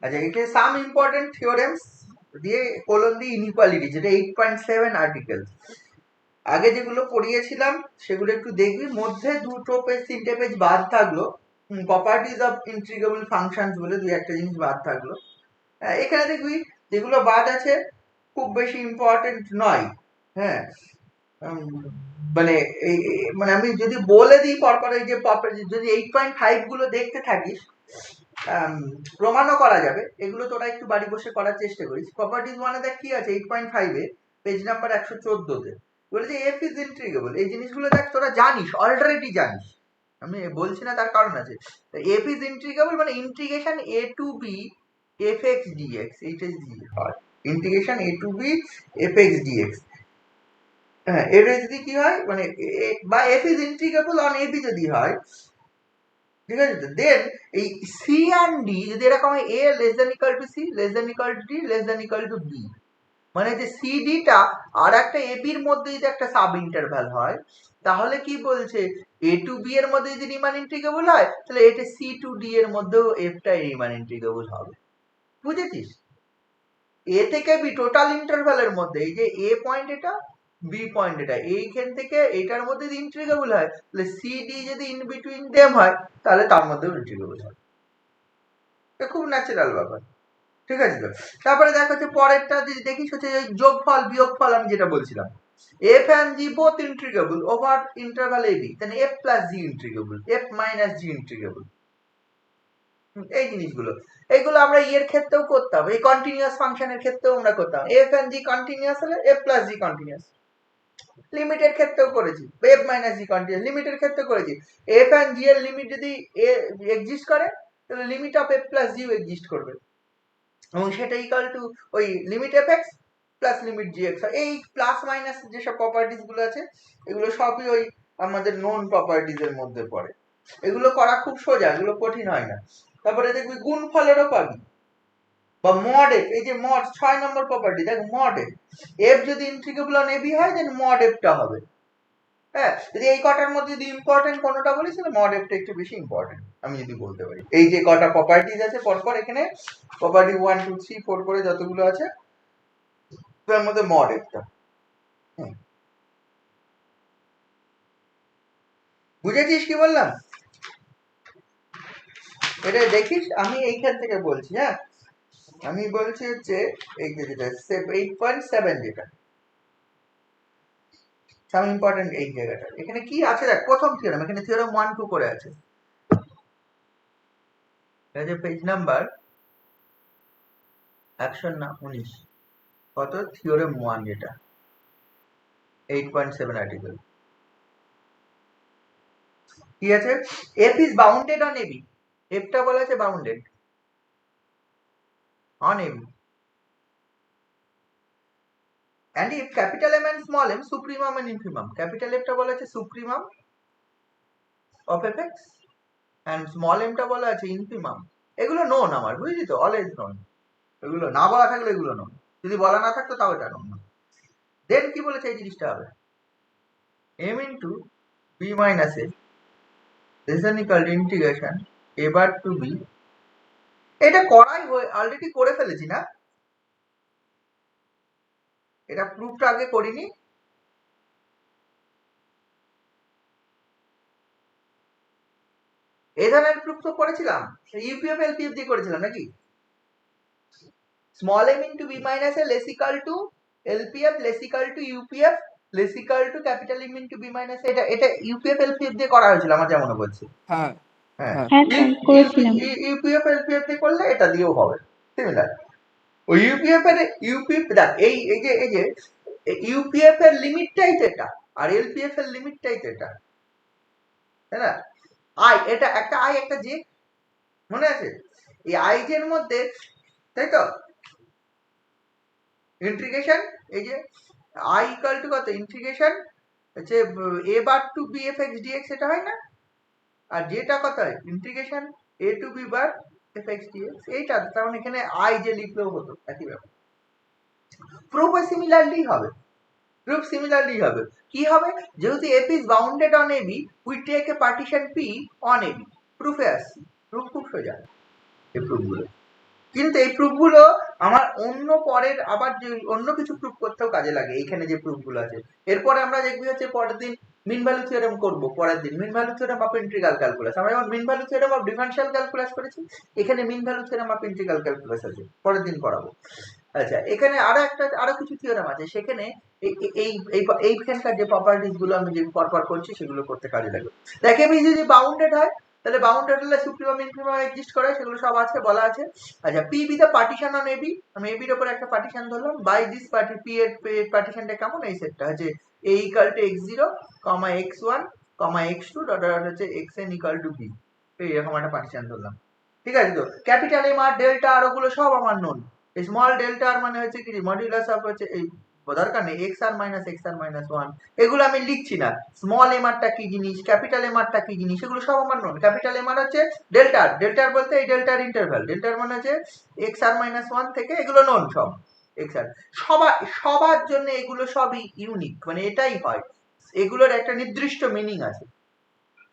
আচ্ছা, এখানে some important theorems দিয়ে কোলন দিয়ে ইনইকুয়ালিটি, যেটা 8.7 আর্টিকেল। আগে যেগুলো পড়িয়েছিলাম সেগুলো একটু দেখবি, মধ্যে 2 পেজ 3 পেজ বাদ থাকলো, প্রপার্টিজ অফ ইন্টিগ্রেবল ফাংশনস বলে 2-1 জিনিস বাদ থাকলো। এখানে দেখবি যেগুলো বাদ আছে খুব বেশি ইম্পর্টেন্ট নয়। হ্যাঁ, মানে মানে আমি যদি বলে দিই পরপর, এই যে যদি 8.5 গুলো দেখতে থাকিস, প্রমাণও করা যাবে। এগুলো তোরা একটু বাড়ি বসে করার চেষ্টা করিস। প্রপার্টিজ মানে দেখ কি আছে 8.5 পেজ নাম্বার 114 বলেছে এফ ইজ ইন্টিগ্রেবল। এই জিনিসগুলো দেখ তোরা জানিস, অলরেডি জানিস, আমি বলছি না, তার কারণ আছে। এফ ইজ ইন্টিগ্রেবল মানে integration a to b f x dx, এইটা হয় integration a to b f x dx. হ্যাঁ, এটা যদি কি হয় মানে বা f is integrable on a b যদি হয়, ঠিক আছে, তো দেন এই সি অ্যান্ড ডি যদি এরকম হয়, a less than equal to c, less than equal to d, less than equal to b, মানে যে সি ডিটা আর একটা এ বির মধ্যে যদি একটা সাব ইন্টারভ্যাল হয়, তাহলে কি বলছে, এ টু বি এর মধ্যে যদি রিমান ইন্টিগ্রেবল হয়, তাহলে এটা সি টু ডি এর মধ্যেও এফটা রিমান ইন্টিগ্রেবল হবে। বুঝেছিস? এ থেকে বি টোটাল ইন্টারভ্যালের মধ্যে এই যে এ পয়েন্ট এটা, বি পয়েন্ট এটা, এইখান থেকে এটার মধ্যে যদি ইন্টিগ্রেবল হয়, তাহলে সি ডি যদি ইন বিটুইন দেম হয়, তাহলে তার মধ্যেও ইন্টিগ্রেবল হয়। এটা খুব ন্যাচারাল ব্যাপার, ঠিক আছে তো? তারপরে দেখ হচ্ছে পরেরটা যদি দেখিস, হচ্ছে যোগফল বিয়োগফল, আমি যেটা বলছিলাম, f and g both integrable over interval ab, then f plus g integrable, f minus g integrable। এই জিনিসগুলো, এইগুলো আমরা এর ক্ষেত্রেও করতাম, এই কন্টিনিউয়াস ফাংশনের ক্ষেত্রেও আমরা করতাম। f and g কন্টিনিউয়াস হলে f plus g কন্টিনিউয়াস। লিমিটের ক্ষেত্রেও করেছি, f minus g কন্টিনিউয়াস। লিমিটের ক্ষেত্রে করেছি, f and g এর লিমিট যদি a এক্সিস্ট করে, তাহলে limit of f plus g ও এক্সিস্ট করবে, এবং সেটা ইকুয়াল টু ওই limit f x plus limit g x. এই প্লাস মাইনাস যেসব প্রপার্টিস গুলো আছে, এগুলো সবই ওই আমাদের নন প্রপার্টিজ এর মধ্যে পড়ে। এগুলো করা খুব সোজা, এগুলো কঠিন হয় না। তারপরে দেখবি গুণফলেরও পাবি, বা মড এফ। এই যে মড 6 নম্বর প্রপার্টি, দেখ মড এফ, এফ যদি ইন্টিগ্রেবল অন এবি হয়, দেন মড এফটা হবে। হ্যাঁ, যদি এই কটার মধ্যে যদি ইম্পর্টেন্ট কোনটা বলিস, তাহলে মড এফটা একটু বেশি ইম্পর্টেন্ট, আমি যদি বলতে পারি। এই যে কটা প্রপার্টিজ আছে পরপর, এখানে প্রপার্টি 1 2 3 4 করে যতগুলো আছে, তার মধ্যে মড এফটা। বুঝেছিস কি বললাম? এটা দেখিস, আমি এইখান থেকে বলছি। হ্যাঁ, আমি বলছি হচ্ছে এই যে যেটা 8.7, যেটা সাম ইম্পর্টেন্ট এই জায়গাটা। এখানে কি আছে দেখ, প্রথম থিওরেম, এখানে থিওরেম 1 2 করে আছে। এই যে পেজ নাম্বার 119, কত, থিওরেম 1, যেটা 8.7 আর্টিকেল। কি আছে, f is bounded on a b, এফটা বলা আছে bounded on a b, and if capital M and small m supremum and infimum, capital F টা বলা আছে supremum of fx and small m টা বলা আছে infimum। এগুলো নোন আমার, বুঝলি তো, অলওয়েজ নোন। এগুলো না বলা থাকলে এগুলো নোন, যদি বলা না থাকতো তাও এটা নোন। দেন কি বলেছে, এই জিনিসটা হবে m into b minus a less than equal to integration a bar to b। এটা করাই অলরেডি করে ফেলেছি না, এটা প্রুফটা আগে করিনি। এই ধরনের প্রুফ তো করেছিলাম, ইউপিএফ এলপিএফ দিয়ে করেছিলাম নাকি। small m into b minus a less equal to LPF less equal to UPF less equal to capital M into b minus a, এটা UPF LPF দিয়ে করা হয়েছিল আমার যা মনে পড়ছে। হ্যাঁ হ্যাঁ, করেছিলাম। UPF LPF দিয়ে করলে এটা দিয়েও হবে সিমিলার। ওই UPF এর দেখ, এই যে UPF এর লিমিটটাই তো এটা, আর LPF এর লিমিটটাই তো এটা, তাই না? আই, এটা একটা আই একটা জে, মনে আছে? এই আই জের মধ্যে, তাই তো, ইন্টিগ্রেশন, এই যে আই ইকুয়াল টু কত, ইন্টিগ্রেশন হচ্ছে a bar to b f x dx, এটা হয় না? আর যেটা কত হয়, integration a to b bar f x dx, এইটা। তার মানে এখানে আই যে লিখলেও হতো, একই ব্যাপার। প্রুফ সিমিলারলি হবে, প্রুফ সিমিলারলি হবে। কি হবে, যেহেতু f is bounded on a b, we take a partition P on a b, প্রুফে আসছি। প্রুফ খুব সোজা এই প্রুফগুলো। কিন্তু এই প্রুফগুলো আমার অন্য পরের আবার যে অন্য কিছু প্রুফ করতেও কাজে লাগে। এইখানে যে প্রুফগুলো আছে এরপরে আমরা দেখবি হচ্ছে পরের দিন মিন ভ্যালু থিওরেম করবো। পরের দিন mean value theorem of integral calculus. আমরা যেমন mean value theorem of differential calculus করেছি, এখানে mean value theorem of integral calculus আছে, পরের দিন পড়াবো। আচ্ছা, এখানে আরো কিছু থিওরেম আছে, সেখানে এইখানকার যে প্রপার্টিজ গুলো আমি যে পরপর করছি সেগুলো করতে কাজে লাগবে। দেখে আমি যদি বাউন্ডেড হয় তাহলে বাউন্ডেড হলে সুপ্রিমম ইনফিনিমাম এক্সিস্ট করে, সেগুলো সব আছে বলা আছে। আচ্ছা, P be the partition on AB, আমি এবির উপর একটা পার্টিশন ধরলাম, বাই দিস পি এর পার্টিশনটা কেমন, এই সেটটা হচ্ছে a equal to x0, x1, x2 dot dot হচ্ছে xn ইকুয়াল টু বি, এইরকম একটা পার্টিশন ধরলাম। ঠিক আছে, তো ক্যাপিটাল এম আর ডেল্টা আর ওগুলো সব আমার নোন। স্মল ডেল্টা আর মানে হচ্ছে কি মডুলাস অফ হচ্ছে এই দরকার নেই এক্স আর মাইনাস ওয়ান, এগুলো আমি লিখছি না। স্মল এম আরটা কি জিনিস, ক্যাপিটাল এম আরটা কি জিনিস, এগুলো সব আমার নোন। ক্যাপিটাল এম আর হচ্ছে ডেল্টার, ডেল্টার বলতে এই ডেল্টার ইন্টারভ্যাল, ডেল্টার মানে হচ্ছে এক্স আর মাইনাস ওয়ান থেকে, এগুলো নোন সব এক্স আর। সবার জন্য এগুলো সবই ইউনিক, মানে এটাই হয়, এগুলোর একটা নির্দিষ্ট মিনিং আছে।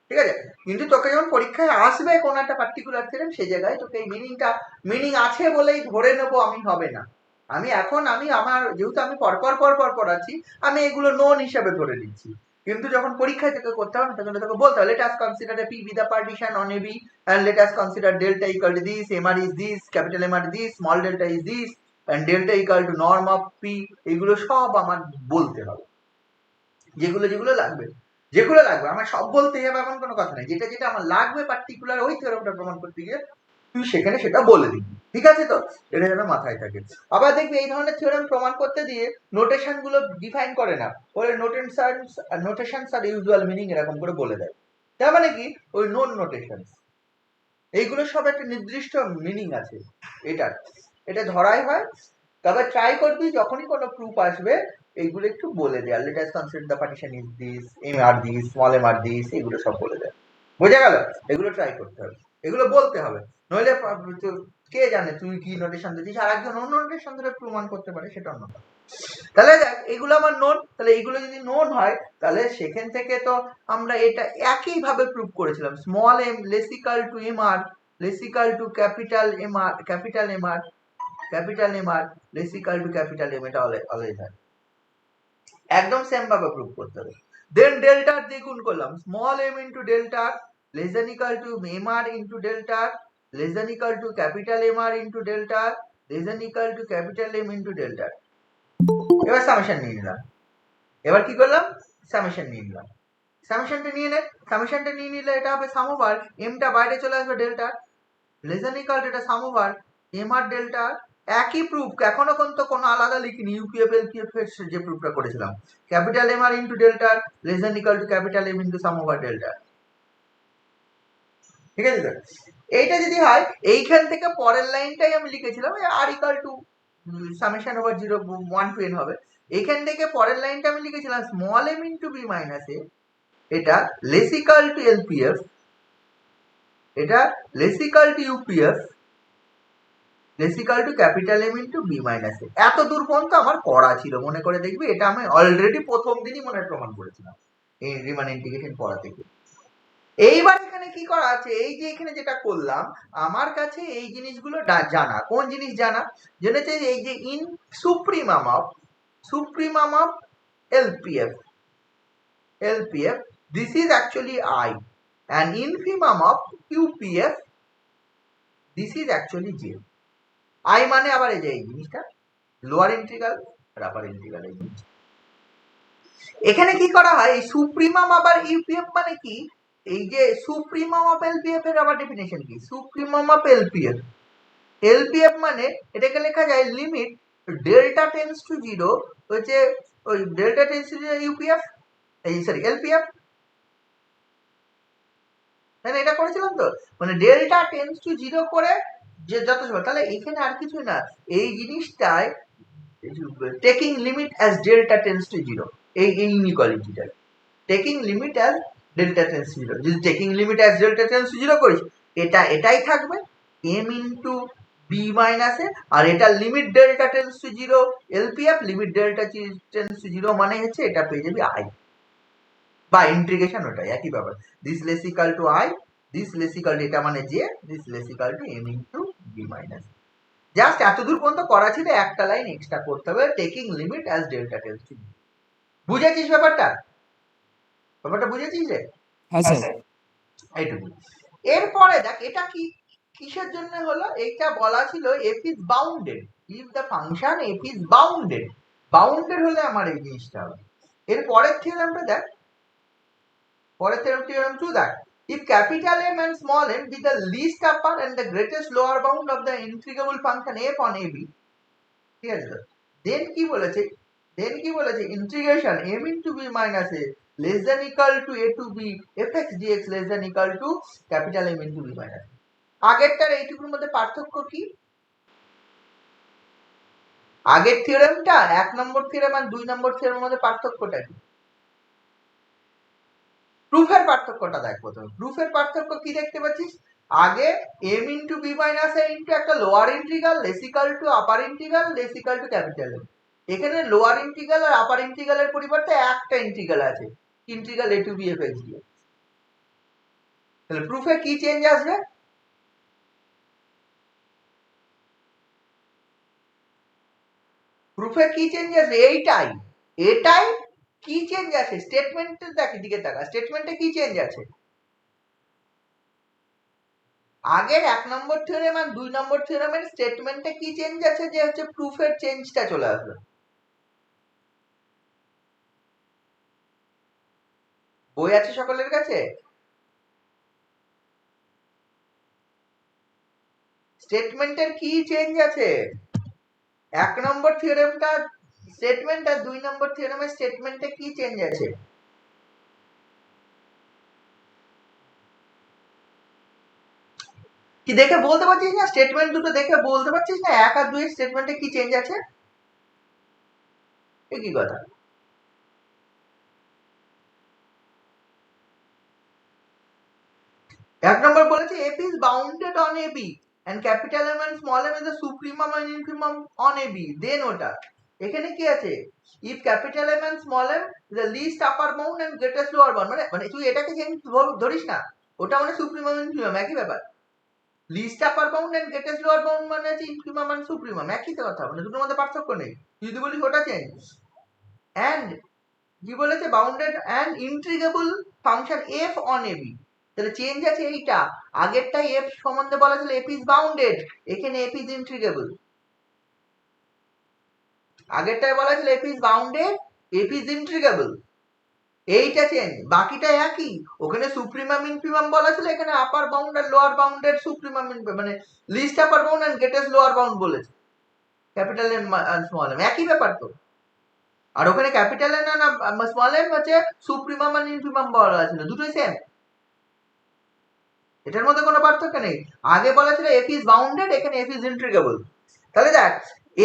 ঠিক আছে, কিন্তু তোকে যখন পরীক্ষায় আসবে কোন একটা পার্টিকুলার থিওরেম, সেই জায়গায় তোকে এই মিনিং আছে বলেই ধরে নেবো আমি, হবে না। আমি এখন আমার যেহেতু আমি পরপর পড়াচ্ছি, আমি এগুলো নোন হিসেবে ধরে নিচ্ছি, কিন্তু যখন পরীক্ষায় থেকে করতে হবে তখন তোকে বলতে হবে let us consider a P with a partition on AB and let us consider delta equal to this, M R is this, capital M R this, small delta is this and delta equal to norm of P. এগুলো সব আমার বলতে হবে, যেগুলো লাগবে, আমার সব বলতে হবে এমন কোনো কথা নেই, যেটা আমার লাগবে পার্টিকুলার ওই থিওরেমটা প্রমাণ করতে গিয়ে তুই সেখানে সেটা বলে দিবি। ঠিক আছে, তো এটা যেন মাথায় থাকে। আবার দেখবি এই ধরনের থিওরেম প্রমাণ করতে দিয়ে নোটেশন গুলো ডিফাইন করে না, বলে নোটেশনস আর ইউজুয়াল মিনিং এরকম করে বলে দেয়। তার মানে কি, ওই নোন নোটেশন, এইগুলো সব একটা নির্দিষ্ট মিনিং আছে এটা ধরাই হয়। তবে ট্রাই করবি যখনই কোনো প্রুফ আসবে এইগুলো একটু বলে দেয়, let us consider the partition is this, M R this, small M R this, এগুলো সব বলে দেয়। বোঝা গেল? এগুলো ট্রাই করতে হবে, এগুলো বলতে হবে, নইলে কে জানে তুই কি নোটেশন দিচ্ছিস, আর একজন অন্য নোটেশন ধরে প্রমাণ করতে পারে, সেটা অন্য কথা। তাহলে দেখ এগুলো আমার নোন, তাহলে এইগুলো যদি নোন হয় তাহলে সেখান থেকে তো আমরা এটা একই ভাবে প্রুভ করেছিলাম, small M less equal to M R less equal to capital M R less equal to capital M, এটা অলওয়েজ হয়, একদম সেম ভাবে প্রুভ করতে হবে। দেন ডেল্টা দিয়ে গুণ করলাম, small M into delta less than equal to M R into delta less than equal to capital M R into delta less than equal to capital M into delta. এবার summation নিয়ে নিলাম, এবার কি করলাম, summation নিয়ে নিলাম, সামেশনটা নিয়ে নিলে এটা হবে সাম ওভার এমটা বাইরে চলে আসবে delta less than equal to এটা সাম ওভার এম আর ডেল্টা। একই প্রুফ, এখনো কিন্তু কোনো আলাদা লিখিনি, ইউপিএফ এলপিএফ এর যে প্রুফটা করেছিলাম, capital M R into delta less than equal to capital M into sum over delta. ঠিক আছে স্যার, এইটা যদি হয় এইখান থেকে পরের লাইনটাই আমি লিখেছিলাম আর equal to summation over 0 1 to n হবে, এইখান থেকে পরের লাইনটা আমি লিখেছিলাম small M into B minus a, এটা লেস ইকুয়াল টু এলপিএফ, এটা less equal to UPF less equal to capital M into B minus a. এত দূর পর্যন্ত আমার করা ছিল, মনে করে দেখবি এটা আমি অলরেডি প্রথম দিনই মনে প্রমাণ করেছিলাম এই রিমান ইন্টিগ্রেশন পড়া থেকে। এইবার এখানে কি করা আছে, এই যে এখানে যেটা করলাম, আমার কাছে এই জিনিসগুলো জানা, কোন জিনিস জানা, জেনেছে এই যে in supremum of LPF, this is actually I, and infimum of UPF, this is actually J. I মানে আবার এই যে এই জিনিসটা লোয়ার ইন্টিগ্রাল আর আপার ইন্টিগ্রাল, এই জিনিস এখানে কি করা হয়, এই সুপ্রিমাম আবার ইউপিএফ মানে কি, এই যে সুপ্রিমাম অফ এলপিএফ এর আবার ডেফিনেশন কি, সুপ্রিমাম অফ এলপিএফ মানে এটাকে লেখা যায় লিমিট ডেল্টা টেন্স টু 0 হচ্ছে ওই ডেল্টা টেন্স টু 0 ইউপিএফ, এই সরি এলপিএফ, তাই না, এটা করেছিলাম তো, মানে ডেল্টা টেন্স টু 0 করে যে যত সময়, তাহলে এখানে আর কিছু না, এই জিনিসটায় taking limit as delta tends to 0, এই ইনইকুয়ালিটিটা taking limit as delta tends to 0, যদি taking limit as delta tends to 0 করিস এটাই থাকবে m into B minus a, আর এটা limit delta tends to 0 LPF, limit delta tends to 0 মানে হচ্ছে এটা পেয়ে যাবি আই, বা ইন্টিগ্রেশন ওটাই একই ব্যাপার, this less equal to I, this less equal to এটা মানে J, this less equal to m into B minus. Just এতদূর পর্যন্ত করা ছিল, একটা লাইন এক্সট্রা করতে হবে, taking limit as delta tends to. বুঝেছিস ব্যাপারটা? ব্যাপারটা বুঝেছিস রে? হ্যাঁ স্যার। এইটুকু। এরপরে দেখ এটা কি কিসের জন্য হলো, এইটা বলা ছিল F is bounded, if the function F is bounded, bounded হলে আমার এই জিনিসটা হবে। এর পরের থিওরেমটা দেখ, পরের থিওরেম 2 দেখ, if capital M and small m be the least upper and the greatest lower bound of the integrable function f on ab, ঠিক আছে, দেন কি বলেছে, integration m into b minus a less than equal to a to b fx dx less than equal to capital M into b minus a। আগেরটার এইটুকুর মধ্যে পার্থক্য কি? আগের থিওরেমটা 1 নম্বর theorem আর 2 নম্বর থিওরেমের মধ্যে পার্থক্যটা কি? প্রুফের পার্থক্যটা দেখ প্রথমে। প্রুফের পার্থক্য কি দেখতে পাচ্ছিস? আগে m into b minus a into একটা lower integral less equal two upper integral less equal to capital M। এখানে লোয়ার ইন্টিগ্রাল আর আপার ইন্টিগ্রালের পরিবর্তে একটা ইন্টিগ্রাল আছে, integral a to b fx dx। তাহলে প্রুফে কি চেঞ্জ আসবে? প্রুফে কি চেঞ্জ আসবে? এটাই কি চেঞ্জ আছে? স্টেটমেন্টের দেখ, দিকে তাকা, স্টেটমেন্টে কি চেঞ্জ আছে? আগের 1 নম্বর থিওরেম আর 2 নম্বর থিওরেমের স্টেটমেন্টে কি চেঞ্জ আছে যে হচ্ছে প্রুফের চেঞ্জটা চলে আসবে? বই আছে সকলের কাছে? স্টেটমেন্টের কি চেঞ্জ আছে? 1 নম্বর থিওরেমটা স্টেটমেন্ট আর 2 নম্বর থিওরেমের স্টেটমেন্টে কি চেঞ্জ আছে? কি দেখে বলতে পারছিস না? স্টেটমেন্ট দুটো দেখে বলতে পারছিস না 1 আর 2 এর স্টেটমেন্টে কি চেঞ্জ আছে? এ কি কথা? এক নম্বর বলেছে f is bounded on ab and capital M and small m is the supremum and infimum on ab, then ওটা এখানে কি আছে? if capital M and small m is the least upper bound and greatest lower bound, মানে তুই এটাকে change ধরিস না, ওটা মানে সুপ্রিমাম ইনফিমাম একই ব্যাপার। Least upper bound and greatest lower bound মানে হচ্ছে ইনফিমাম এন্ড সুপ্রিমাম, একই তো কথা, মানে দুটোর মধ্যে পার্থক্য নেই। যদি বলিস ওটা চেঞ্জ। এন্ড কি বলেছে? Bounded and integrable function F on AB, তাহলে চেঞ্জ আছে এইটা। আগেরটাই এফ সম্বন্ধে বলা ছিল এফ ইজ বাউন্ডেড, এখানে এফ ইজ ইন্টিগ্রেবল। আগেরটাই বলা ছিল F is bounded, F is integrable, এইটা চেঞ্জ, বাকিটা একই। ওখানে সুপ্রিমাম ইনফিমাম বলা ছিল, এখানে আপার বাউন্ড আর লোয়ার বাউন্ডের সুপ্রিমাম মানে least upper bound and greatest lower bound বলেছে, ক্যাপিটাল এম আর স্মল এম একই ব্যাপার তো। আর ওখানে ক্যাপিটাল এম না স্মল এম হচ্ছে সুপ্রিমাম আর ইনফিমাম বলা ছিল, দুটোই সেম, এটার মধ্যে কোনো পার্থক্য নেই। আগে বলা ছিল এফ ইজ বাউন্ডেড, এখানে এফ ইজ ইন্টিগ্রেবল। তাহলে দেখ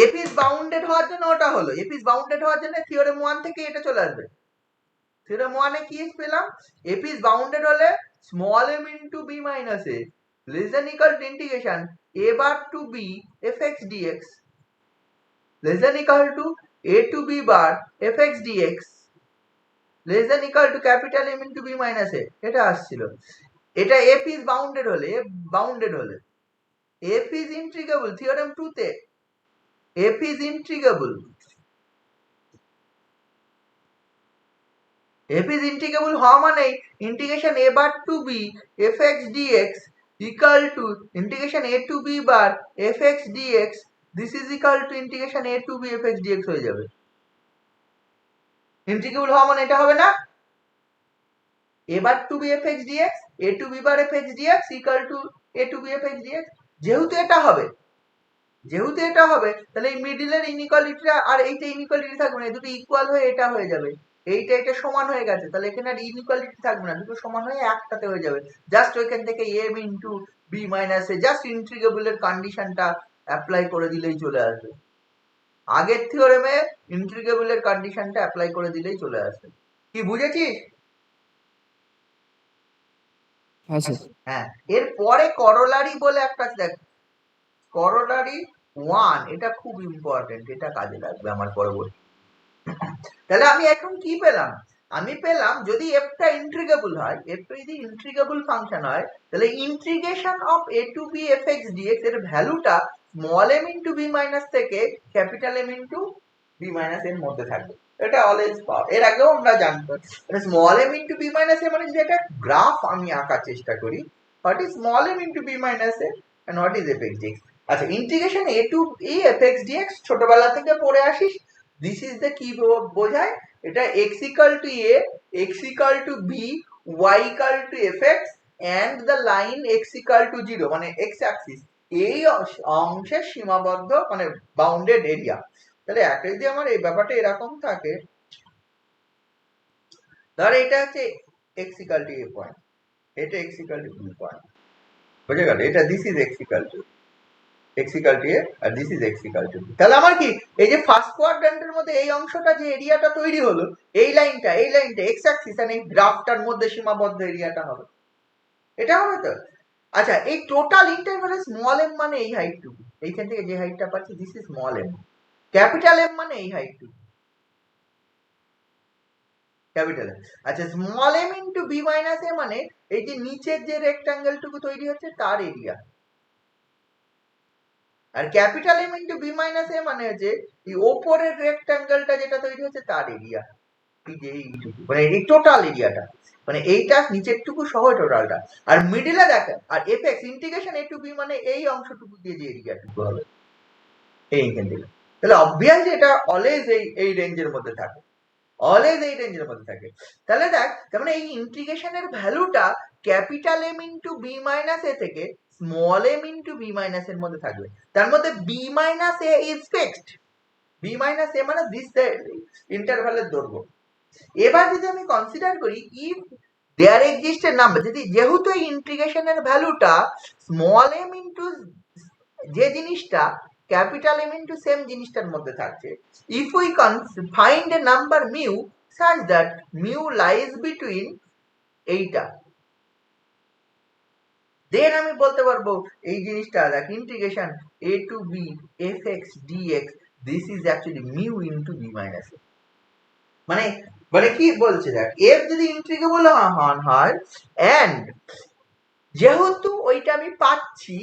এফ ইজ বাউন্ডেড হওয়ার জন্য ওটা হলো, এফ ইজ বাউন্ডেড হওয়ার জন্য থিওরেম 1 থেকে এটা চলে আসবে। থিওরেম 1 এ কি পেলাম? এফ ইজ বাউন্ডেড হলে small M into B minus a less than equal to integration a bar to b f x dx less than equal to a to b bar f x dx less than equal to capital M into B minus a, এটা আসছিল। এটা f is bounded হলে, f is integrable theorem 2 তে, f is integrable, f is integrable হওয়া মানে integration a bar to b fx dx equal to integration a to b bar fx dx, this is equal to integration a to b fx dx হয়ে যাবে। Integrable হওয়া মানে এটা হবে না, a bar to b fx dx a to b bar fx dx equal to a to b fx dx। যেহেতু এটা হবে তাহলে এই মিডলের ইনইকুয়ালিটিটা আর এইটা ইনইকুয়ালিটি থাকবে না, দুটো ইকুয়াল হয়ে এটা হয়ে যাবে, এটা সমান হয়ে গেছে, তাহলে এখানে আর ইনইকুয়ালিটি থাকবে না, দুটো সমান হয়ে একটাতে হয়ে যাবে। জাস্ট ওইখান থেকে m ইনটু b মাইনাস এ জাস্ট ইন্টিগ্রেবলের কন্ডিশনটা অ্যাপ্লাই করে দিলেই চলে আসবে। আগের থিওরেমে ইন্টিগ্রেবলের কন্ডিশনটা অ্যাপ্লাই করে দিলেই চলে আসবে। কি বুঝেছিস? হ্যাঁ, এরপরে করোলারি বলে একটা দেখ, করোলারি 1, এটা খুব ইম্পর্টেন্ট, এটা কাজে লাগবে আমার পরবর্তী। তাহলে আমি এখন কি পেলাম? আমি পেলাম যদি এফটা ইন্টিগ্রেবল হয়, এফটা যদি ইন্টিগ্রেবল ফাংশন হয়, তাহলে integration of a to b fx dx এর ভ্যালুটা small m into b minus থেকে capital M into b minus এর মধ্যে থাকবে। এটা অলওয়েজ এর আগেও আমরা জানতো small m into b minus a মানে যদি একটা গ্রাফ আমি আঁকার চেষ্টা করি, what is small m into b minus a and what is f x dx. আচ্ছা, integration a to e f x dx ছোটবেলা থেকে পড়ে আসিস। দিস ইজ দ্য কি বোঝায়, এটা X equal to A, X equal to B, Y equal to F X and the line x equal to 0 মানে x axis এই অংশের সীমাবদ্ধ মানে বাউন্ডেড এরিয়া। তাহলে একটা যদি আমার এই ব্যাপারটা এরকম থাকে, ধর এটা হচ্ছে x equal to a point, এটা x equal to b point, বুঝে গেল? এটা this is x equal to a আর this is x equal to b। তাহলে আমার কি এই যে ফার্স্ট কোয়াড্র্যান্টের মধ্যে এই অংশটা যে এরিয়াটা তৈরি হলো, এই লাইনটা x অ্যাক্সিস আর এই গ্রাফটার মধ্যে সীমাবদ্ধ এরিয়াটা হবে, এটা হবে তো? আচ্ছা, এই টোটাল ইন্টারভ্যালে স্মল এম মানে এই হাইটটুকু, এইখান থেকে যে হাইটটা পাচ্ছি this is small m, capital M মানে এই হাইটটুকু, ক্যাপিটাল এম। আচ্ছা, small m into b minus a মানে এই যে নিচের যে রেক্টাঙ্গেলটুকু তৈরি হচ্ছে তার এরিয়া, আর capital M into b minus a মানে হচ্ছে এই ওপরের রেক্টাঙ্গেলটা যেটা তৈরি হচ্ছে তার এরিয়া, এই যে এইটুকু মানে এই টোটাল এরিয়াটা, মানে এইটা নিচেরটুকু সহ টোটালটা। আর মিডিলে দেখেন, আর F x integration a to b মানে এই অংশটুকু দিয়ে যে এরিয়াটুকু হবে এইখান থেকে। তাহলে অবভিয়াসলি এটা অলওয়েজ এই রেঞ্জের মধ্যে থাকে, অলওয়েজ এই রেঞ্জের মধ্যে থাকে। তাহলে দেখ, তার মানে এই ইন্টিগ্রেশনের ভ্যালুটা capital M into b minus a থেকে small m into b minus এর মধ্যে থাকবে। তার মধ্যে b minus a is fixed, b minus a মানে দিস ইন্টারভ্যালের দৈর্ঘ্য। এবার যদি আমি কনসিডার করি if there exist a number, যদি যেহেতু এই ইন্টিগ্রেশনের ভ্যালুটা স্মল এম ইন্টু যে জিনিসটা ক্যাপিটাল এম ইন্টু সেম জিনিসটার মধ্যে থাকছে, if we find a number mu such that mu lies between এইটা, দেন আমি বলতে পারবো এই জিনিসটা দেখ integration a to b fx dx this is actually mu into b minus a। মানে মানে কি বলছে দেখ, f যদি ইন্টিগ্রেবল হয় এন্ড যেহেতু ওইটা আমি পাচ্ছি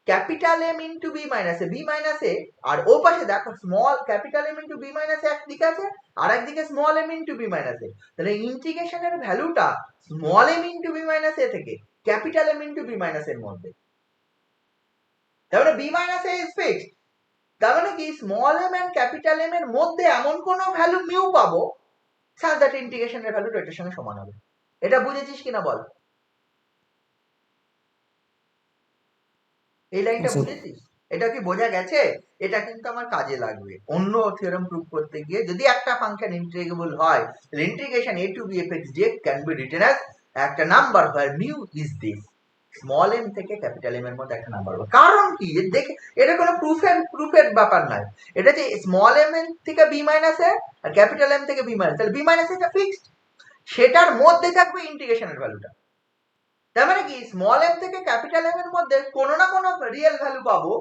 capital M into b minus a, b minus a, আর ও পাশে দেখো small capital M into b minus a একদিকে আছে আর একদিকে small m into b minus a, তাহলে ইন্টিগ্রেশনের ভ্যালুটা small m into b minus a থেকে capital M into b minus এর মধ্যে, তাহলে b minus a is fixed. তার মানে কি small M and capital M এর মধ্যে এমন কোন ভ্যালু মিউ পাবো সাজ দ্যাট ইন্টিগ্রেশনের ভ্যালুটা এটার সঙ্গে সমান হবে। এটা বুঝেছিস কিনা বল? এই লাইনটা বুঝেছিস? এটা কি বোঝা গেছে? এটা কিন্তু আমার কাজে লাগবে অন্য থিওরেম প্রুভ করতে গিয়ে। যদি একটা ফাংশন ইন্টিগ্রেবল হয়, integration a to b fx dx can be written as একটা number where mu is this, small m থেকে ক্যাপিটাল এম এর মধ্যে একটা নাম্বার হবে। কারণ কি দেখে, এটা কোনো প্রুফের ব্যাপার নয়, এটা যে স্মল এম থেকে B minus a R capital M থেকে বি মাইনাস, তাহলে বি মাইনাস এটা ফিক্সড, সেটার মধ্যে থাকবে ইন্টিগ্রেশনের ভ্যালুটা। তার মানে কি স্মল এম থেকে ক্যাপিটাল এম এর মধ্যে কোনো না কোনো রিয়েল ভ্যালু পাবো,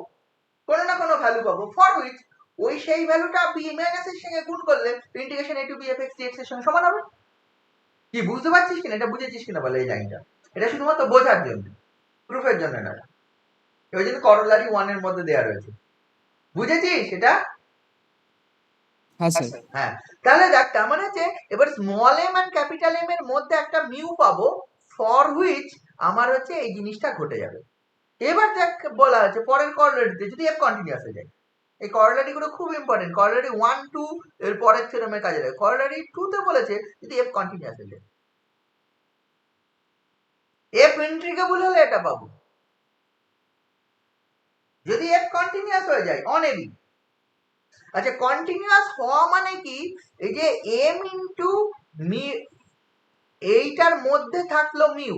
কোনো না কোনো ভ্যালু পাবো ফর হুইচ ওই সেই ভ্যালুটা বি মাইনাস এর সঙ্গে গুণ করলে integration a to b fx dx এর সঙ্গে সমান হবে। কি বুঝতে পারছিস কিনা? এটা বুঝেছিস কিনা বলে এই লাইনটা? এটা শুধুমাত্র বোঝার জন্য, প্রুফের জন্য নয়। ওই জন্য করোলারি 1 এর মধ্যে দেয়া রয়েছে, বুঝেছিস এটা? হ্যাঁ স্যার। হ্যাঁ, তাহলে দেখ তার মানে হচ্ছে এবার small M and capital M এর মধ্যে একটা মিউ পাবো ফর হুইচ আমার হচ্ছে এই জিনিসটা ঘটে যাবে। এবার দেখ বলা আছে পরের করোলারিতে যদি এফ কন্টিনিউয়াস হয়ে যায়, এই করোলারি গুলো খুব ইম্পর্টেন্ট, করোলারি 1 2 এর পরের থিওরেমে কাজে লাগে। করোলারি 2 তে বলেছে যদি এফ কন্টিনিউয়াস হয়ে যায়, এফ ইন্টিগ্রেবল হলে এটা পাবো। যদি এফ কন্টিনিউয়াস হয়ে যায় অন এবি, আচ্ছা কন্টিনিউয়াস হওয়া মানে কি, এই যে এম ইন্টু মি এইটার মধ্যে থাকলো মিউ,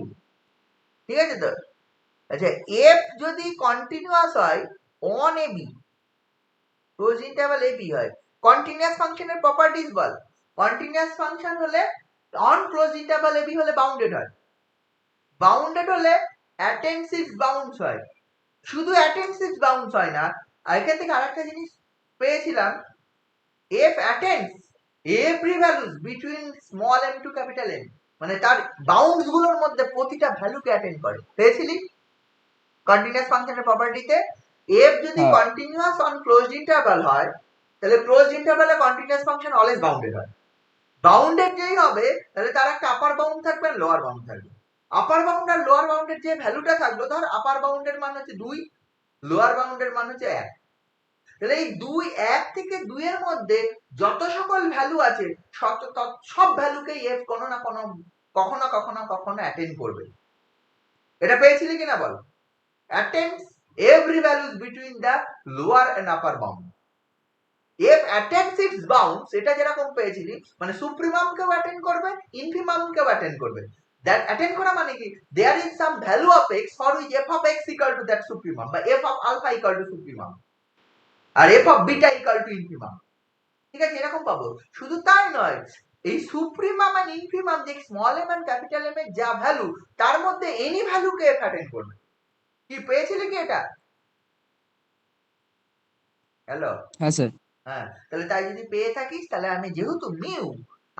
ঠিক আছে তো? আচ্ছা এফ যদি কন্টিনিউয়াস হয় on AB, close interval AB হয়, কন্টিনিউয়াস ফাংশনের প্রপার্টিজ বল। কন্টিনিউয়াস ফাংশন হলে অন ক্লোজ ইন্টারভাল এবি হলে বাউন্ডেড হয়, বাউন্ডেড হলে অ্যাটেনসিভ বাউন্ডস হয়। শুধু অ্যাটেনসিভ বাউন্ডস হয় না, এখান থেকে আরেকটা জিনিস পেয়েছিলাম, f attains every values between small m to capital M, মানে তার বাউন্ডস গুলোর মধ্যে প্রতিটা ভ্যালুকে অ্যাটেন্ড করে। পেয়েছিলি কন্টিনিউয়াস ফাংশনের প্রপার্টিতে এফ যদি হ্যাঁ কন্টিনিউয়াস অন ক্লোজড ইন্টারভাল হয় তাহলে ক্লোজড ইন্টারভালে কন্টিনিউয়াস ফাংশন অলওয়েজ বাউন্ডেড হয়। বাউন্ডেড যেই হবে তাহলে তার একটা আপার বাউন্ড থাকবে আর লোয়ার বাউন্ড থাকবে। আপার বাউন্ড আর লোয়ার বাউন্ডের যে ভ্যালুটা থাকলো, ধর আপার বাউন্ডের মান হচ্ছে 2, লোয়ার বাউন্ডের মান হচ্ছে 1, তাহলে এই 1 থেকে 2 এর মধ্যে যত সকল ভ্যালু আছে সব ভ্যালুকেই এফ কোনো না কোনো কখনো অ্যাটেন্ড করবে। এটা পেয়েছিলি কিনা বল? attends every values between the lower and upper bound. If attends its bounds, এটা যেরকম পেয়েছিলি মানে সুপ্রিমাম কেও অ্যাটেন্ড করবে, ইনফিমাম কেও অ্যাটেন্ড করবে। দ্যাট অ্যাটেন্ড করা মানে কি, there is some value of x for which f of x equal to that supremum বা f of alpha equal to supremum R f of beta equal to infimum। ঠিক আছে, এরকম পাবো। শুধু তাই নয়, এই সুপ্রিমাম এন্ড ইনফিমাম যে small M and capital M এর যা ভ্যালু, তার মধ্যে এনি ভ্যালুকে এফ অ্যাটেন্ড করবে। কি পেয়েছিলি কি এটা? হ্যালো, হ্যাঁ স্যার হ্যাঁ, তাহলে তাই যদি পেয়ে থাকিস তাহলে আমি যেহেতু মিউ,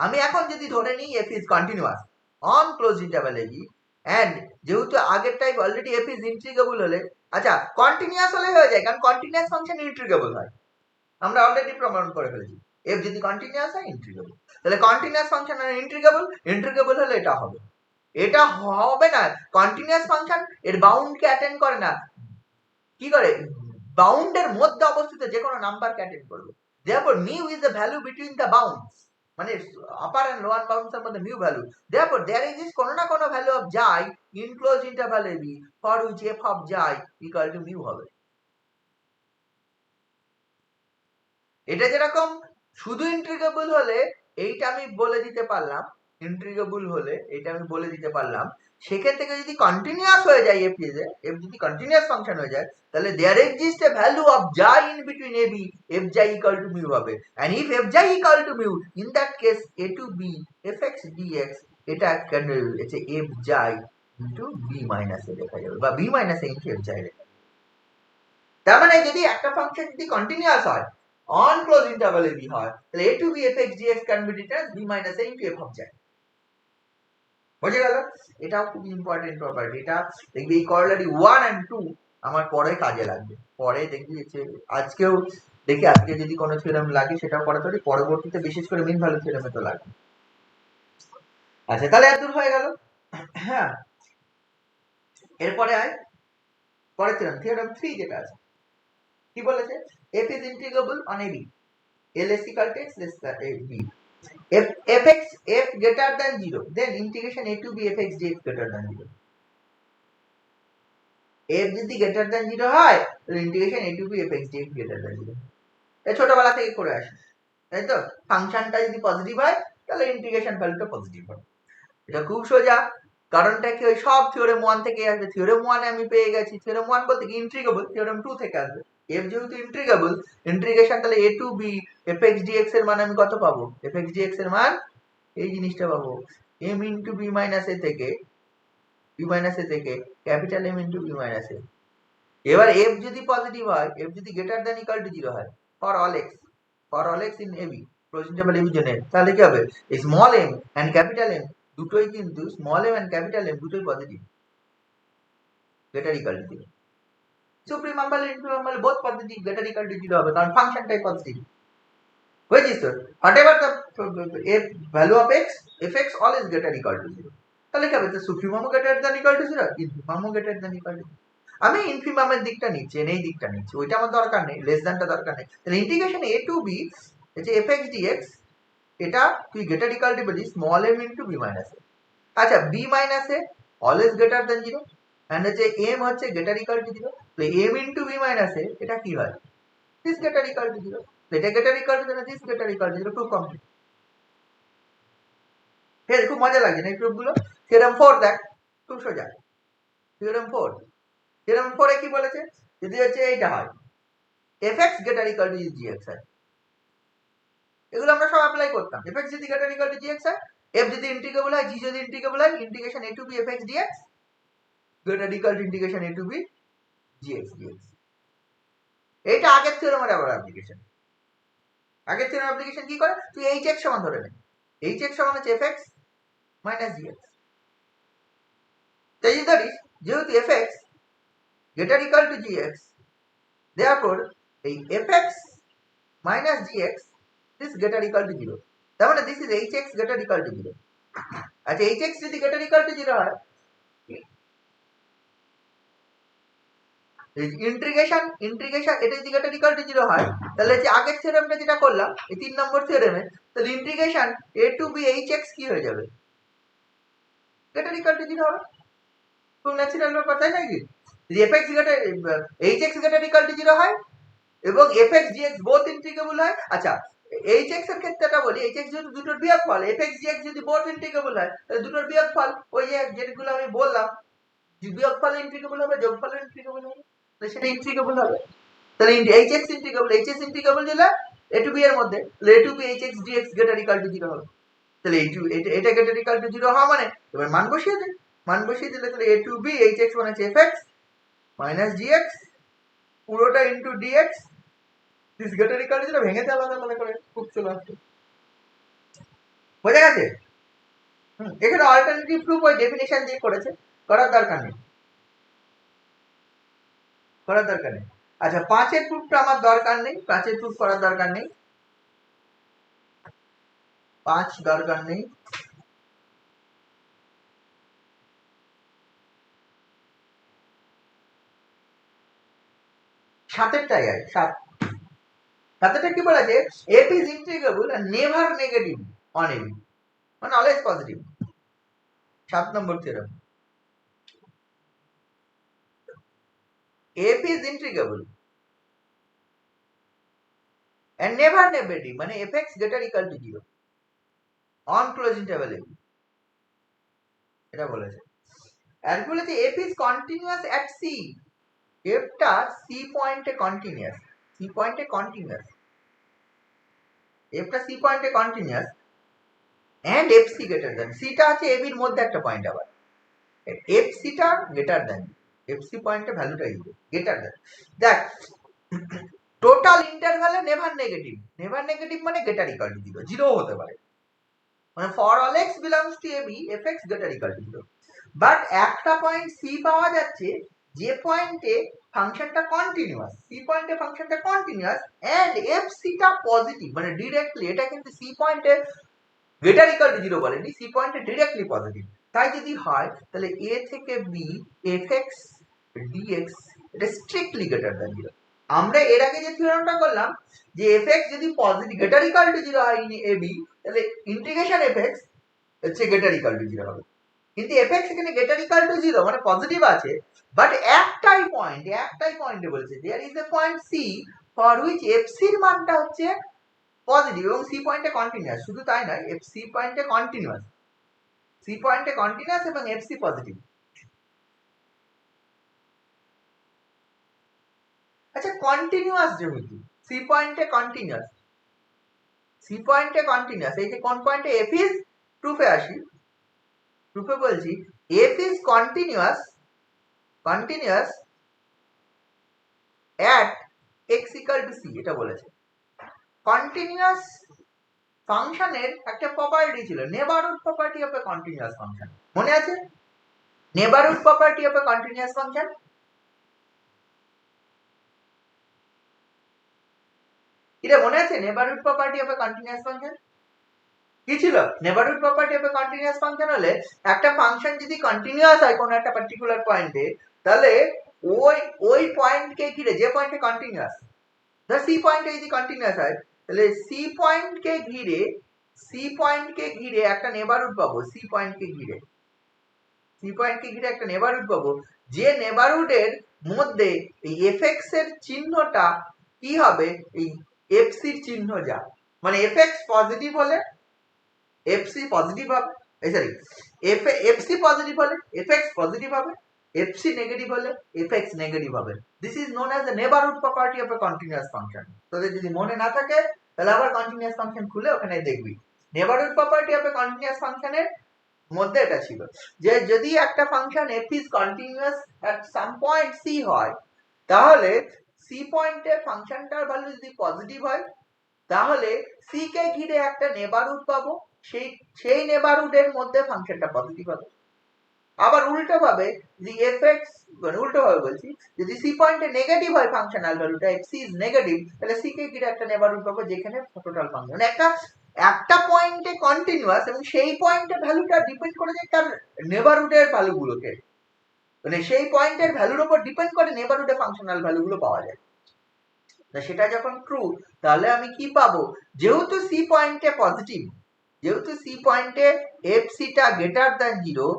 আমি এখন যদি ধরে নিই F is continuous on close interval A B, and যেহেতু আগের type already F is integrable হলে, আচ্ছা কন্টিনিউয়াস হলে হয়ে যায়, কারণ কন্টিনিউয়াস ফাংশন ইন্ট্রিগেবল হয়, আমরা অলরেডি প্রমাণ করে ফেলেছি। এফ যদি কন্টিনিউয়াস হয় ইন্ট্রিগেবল, তাহলে কন্টিনিউয়াস ফাংশন আর ইন্ট্রিগেবল হলে এটা হবে। এটা হবে না, কন্টিনিউয়াস ফাংশন এর বাউন্ডকে অ্যাটেন্ড করে না, কি করে, বাউন্ডের মধ্যে অবস্থিত যে কোনো নাম্বারকে অ্যাটেন্ড করবে। therefore mu is the value between the bounds, মানে আপার এন্ড লোয়ার বাউন্ডস এর মধ্যে mu value. therefore there is কোনো না কোনো value of xi in close interval A B for which f of xi equal to mu হবে। এটা যেরকম শুধু ইন্ট্রিগেবল হলে এইটা আমি বলে দিতে পারলাম, ইন্ট্রিগেবল হলে এটা আমি বলে দিতে পারলাম, সেখান থেকে যদি কন্টিনিউয়াস হয়ে যায় এফ এ, এফ যদি কন্টিনিউয়াস ফাংশন হয়ে যায় তাহলে there exist a value of xi in between a b, f xi equal to mu হবে। And if f xi equal to mu, in that case a to b f x dx এটা হচ্ছে F জাই into B minus এ লেখা যাবে, বা B minus এ into F জাই লেখা যাবে। তার মানে যদি একটা ফাংশন যদি কন্টিনিউয়াস হয় on close interval A B হয়, তাহলে a to b fx dx can be written as b minus a into f of z। বুঝে গেল? এটাও খুব ইম্পর্টেন্ট প্রপার্টি, এটা দেখবি এই করোলারি 1 and 2 আমার পরে কাজে লাগবে। পরে দেখবি যে আজকেও দেখি, আজকে যদি কোনো থিওরেম লাগে সেটাও পড়াতে পারি, পরবর্তীতে বিশেষ করে মিন ভ্যালু থিওরেমে তো লাগবে। আচ্ছা, তাহলে এত দূর হয়ে গেল। হ্যাঁ, এরপরে আয় পরের থিওরেম 3 যেটা আছে, কি বলেছে, f is integrable on a b, L is equal to x less than a b, if fx f greater than 0 then integration a to b fx dx greater than 0। f যদি greater than 0 হয় তাহলে integration a to b fx dx greater than 0। এটা ছোটবেলা থেকে করে আসি, তাই তো? ফাংশনটা যদি পজিটিভ হয় তাহলে ইন্টিগ্রেশন ভ্যালুটা পজিটিভ হবে। এটা খুব সোজা, কারণটা কি, ওই সব থিওরেম 1 থেকে আসবে। থিওরেম 1 এ আমি পেয়ে গেছি, থিওরেম 1 বলতে কি ইন্টিগ্রেবল, থিওরেম 2 থেকে আসবে। f যেহেতু ইন্টিগ্রেবল, ইন্টিগ্রেশন তাহলে a to b fx dx এর মান আমি কত পাবো, fx dx এর মান এই জিনিসটা পাবো, m into b minus a থেকে capital M into b minus a। এবার f যদি পজিটিভ হয়, f যদি গ্রেটার দ্যান ইকুয়াল টু 0 হয় for all x in ab, প্রজেক্টেবল ab জন্য, তাহলে কি হবে, small m and capital M দুটোই কিন্তু, small m and capital M দুটোই positive, greater equal to 0। Supremum value infimum value both positive, greater equal to 0 হবে, কারণ ফাংশনটাই পজিটিভ। বুঝছিস তো? whatever the f value of x, fx all is greater equal to 0, তাহলে কি হবে, supremum greater than equal to 0, infimum greater than equal to 0। আমি ইনফিমামের দিকটা নিচ্ছি, এই দিকটা নিচ্ছি, ওইটা আমার দরকার নেই, লেস দ্যানটা দরকার নেই। তাহলে ইন্টিগ্রেশন a to b যে fx dx, এটা তুই গ্রেটার ইকুয়াল টু বলি small m into b minus a। আচ্ছা, b minus a always greater than 0 and হচ্ছে m হচ্ছে গ্রেটার ইকুয়াল টু 0, তো m into b minus a এটা কি হয়, দিস গ্রেটার ইকুয়াল টু 0, এটা greater equal to 0, this greater equal to 0, proof complete. ঠিক, খুব মজা লাগছে না এই প্রুফগুলো? থিওরেম 4 দেখ, খুব সোজা। থিওরেম 4 এ কি বলেছে, যদি হচ্ছে এইটা হয় fx greater equal to gx হয়, এগুলো আমরা সব অ্যাপ্লাই করতাম। fx যদি greater equal to gx হয়, f যদি ইন্টিগ্রেবল হয়, g যদি ইন্টিগ্রেবল হয়, integration a to b fx dx greater equal to integration a to b gx dx। এইটা আগের থিওরেমের আবার অ্যাপ্লিকেশন। আগের থিওরেম অ্যাপ্লিকেশন কি করে, তুই hx সমান ধরে নে, hx সমান হচ্ছে fx minus gx। তাই যদি ধরিস যেহেতু fx greater equal to gx, therefore এই fx minus gx is greater equal to 0, তার মানে this is hx greater equal to 0। আচ্ছা hx যদি greater equal to 0 হয়, ইন্টিগ্রেশন এটা যদি greater equal to 0 হয়, তাহলে যে আগের থিওরেমটা যেটা করলাম এই 3 নম্বর থিওরেমে, তাহলে integration a to b hx কি হয়ে যাবে, greater equal to 0 হবে। খুব ন্যাচারাল ব্যাপার, তাই নাকি? যদি fx greater hx greater equal to 0 হয় এবং fx gx বোথ ইন্টিগ্রেবল হয়, আচ্ছা hx এর ক্ষেত্রেটা বলি, hx যদি দুটোর বিয়োগফল, fx gx যদি বোথ ইন্টিগ্রেবল হয়, তাহলে দুটোর বিয়োগফল ওই যে যেগুলো আমি বললাম, বিয়োগফল ইন্টিগ্রেবল হবে, যোগফল ইন্টিগ্রেবল হবে, তাহলে সেটা ইন্টিগ্রেবল হবে। তাহলে hx ইন্টিগ্রেবল, hs ইন্টিগ্রেবল দিলে a to b এর মধ্যে, তাহলে a to b hx dx greater equal to 0 হবে। তাহলে এটা greater equal to 0 হওয়া মানে এবার মান বসিয়ে দিই, মান বসিয়ে দিলে তাহলে a to b hx মানে হচ্ছে fx minus gx পুরোটা into dx this greater equal to 0, ভেঙে দিতে আলাদা আলাদা করে, খুব চলে আসছে, বোঝা গেছে? এখানে অল্টারনেটিভ প্রুফ ওই ডেফিনিশন দিয়ে করেছে, করার দরকার নেই, করার দরকার নেই। আচ্ছা 5 এর প্রুফটা আমার দরকার নেই, 5 এর প্রুফ করার দরকার নেই, 5 দরকার নেই। সাতেরটাই আছে, সাতেরটা কি বলেছে, f is integrable and never negative on ab, মানে always positive। 7 number theorem, f is integrable and never negative, মানে fx greater equal to 0 on closed interval ab, এটা বলেছে। আর বলেছে f is continuous at c, f টা c পয়েন্টে continuous, c পয়েন্টে continuous, f টা c পয়েন্টে continuous and fc greater than, c টা আছে ab এর মধ্যে একটা পয়েন্ট, আবার fc টা greater than, fc পয়েন্টে ভ্যালুটা দিবে greater than, দেখ টোটাল ইন্টারভ্যালে নেভার নেগেটিভ, নেভার নেগেটিভ মানে greater equal to 0, 0 হতে পারে, মানে for all x belongs to ab fx greater equal to 0, but একটা পয়েন্ট c পাওয়া যাচ্ছে যে পয়েন্টে ফাংশনটা কন্টিনিউয়াস, c পয়েন্টে ফাংশনটা কন্টিনিউয়াস এন্ড fc টা পজিটিভ, মানে ডিরেক্টলি এটা কিন্তু c পয়েন্টে greater equal to 0 বলেনি, c পয়েন্টে ডিরেক্টলি পজিটিভ, তাই যদি হয় তাহলে a থেকে b fx dx এটা স্ট্রিক্টলি greater than 0। আমরা এর আগে যে থিওরেমটা করলাম যে fx যদি পজিটিভ greater equal to 0 হয় ইন ab, তাহলে ইন্টিগ্রেশন fx হচ্ছে greater equal to 0 হবে, কিন্তু fx এখানে greater equal to 0 মানে পজিটিভ আছে, বাট একটাই পয়েন্টে বলেছে there is a point c for which fc এর মানটা হচ্ছে পজিটিভ এবং c পয়েন্টে কন্টিনিউয়াস, শুধু তাই নয় fc পয়েন্টে কন্টিনিউয়াস, c পয়েন্টে কন্টিনিউয়াস এবং fc পজিটিভ। আচ্ছা কন্টিনিউয়াস যেহেতু c পয়েন্টে কন্টিনিউয়াস, c পয়েন্টে কন্টিনিউয়াস, এই যে কোন পয়েন্টে f is, প্রুফে আসি, প্রুফে বলছি f is continuous at x equal to c, এটা বলেছে। কন্টিনিউয়াস ফাংশনের একটা প্রপার্টি ছিল neighbourhood property of A continuous function, মনে আছে? Neighbourhood property of A continuous function, এটা মনে আছে? Neighbourhood property of A continuous function কি ছিল? Neighbourhood property of A continuous function হলে একটা ফাংশন যদি কন্টিনিউয়াস হয় কোন একটা পার্টিকুলার পয়েন্টে, তাহলে ওই পয়েন্টকে ঘিরে, যে পয়েন্টে কন্টিনিউয়াস, ধর সি পয়েন্টে যদি কন্টিনিউয়াস হয়, তাহলে সি পয়েন্টকে ঘিরে একটা নেবারহুড পাবো, সি পয়েন্টকে ঘিরে একটা নেবারহুড পাবো, যে নেবারহুডের মধ্যে এই fx এর চিহ্নটা কি হবে, এই fc এর চিহ্ন যা, মানে fx পজিটিভ হলে fc পজিটিভ হবে, সরি fc পজিটিভ হলে fx পজিটিভ হবে, fc নেগেটিভ হলে fx নেগেটিভ হবে। This is known as the neighbourhood property of A continuous function. তোদের যদি মনে না থাকে তাহলে আবার কন্টিনিউয়াস ফাংশন খুলে ওখানে দেখবি neighbourhood property of A continuous ফাংশনের মধ্যে এটা ছিল যে যদি একটা function f is continuous at some point c হয়, তাহলে c পয়েন্টে ফাংশনটার ভ্যালু যদি পজিটিভ হয়, তাহলে c কে ঘিরে একটা নেবারহুড পাবো, সেই নেবারহুডের মধ্যে ফাংশনটা পজিটিভ হবে। আবার উল্টো ভাবে যে fx মানে উল্টো ভাবে বলছি, যদি c পয়েন্টে নেগেটিভ হয় ফাংশনাল ভ্যালুটা, if c ইজ নেগেটিভ, তাহলে c কে ঘিরে একটা নেবারহুড পাবো যেখানে টোটাল ফাংশন মানে একটা পয়েন্টে কন্টিনিউয়াস এবং সেই পয়েন্টের ভ্যালুটা ডিপেন্ড করে যে তার নেবারহুডের ভ্যালুগুলোকে, মানে সেই পয়েন্টের ভ্যালুর উপর ডিপেন্ড করে নেবারহুডে ফাংশনাল ভ্যালুগুলো পাওয়া যায়। তা সেটা যখন ট্রু, তাহলে আমি কি পাবো, যেহেতু c পয়েন্টে পজিটিভ, যেহেতু c পয়েন্টে fc টা গ্রেটার দ্যান 0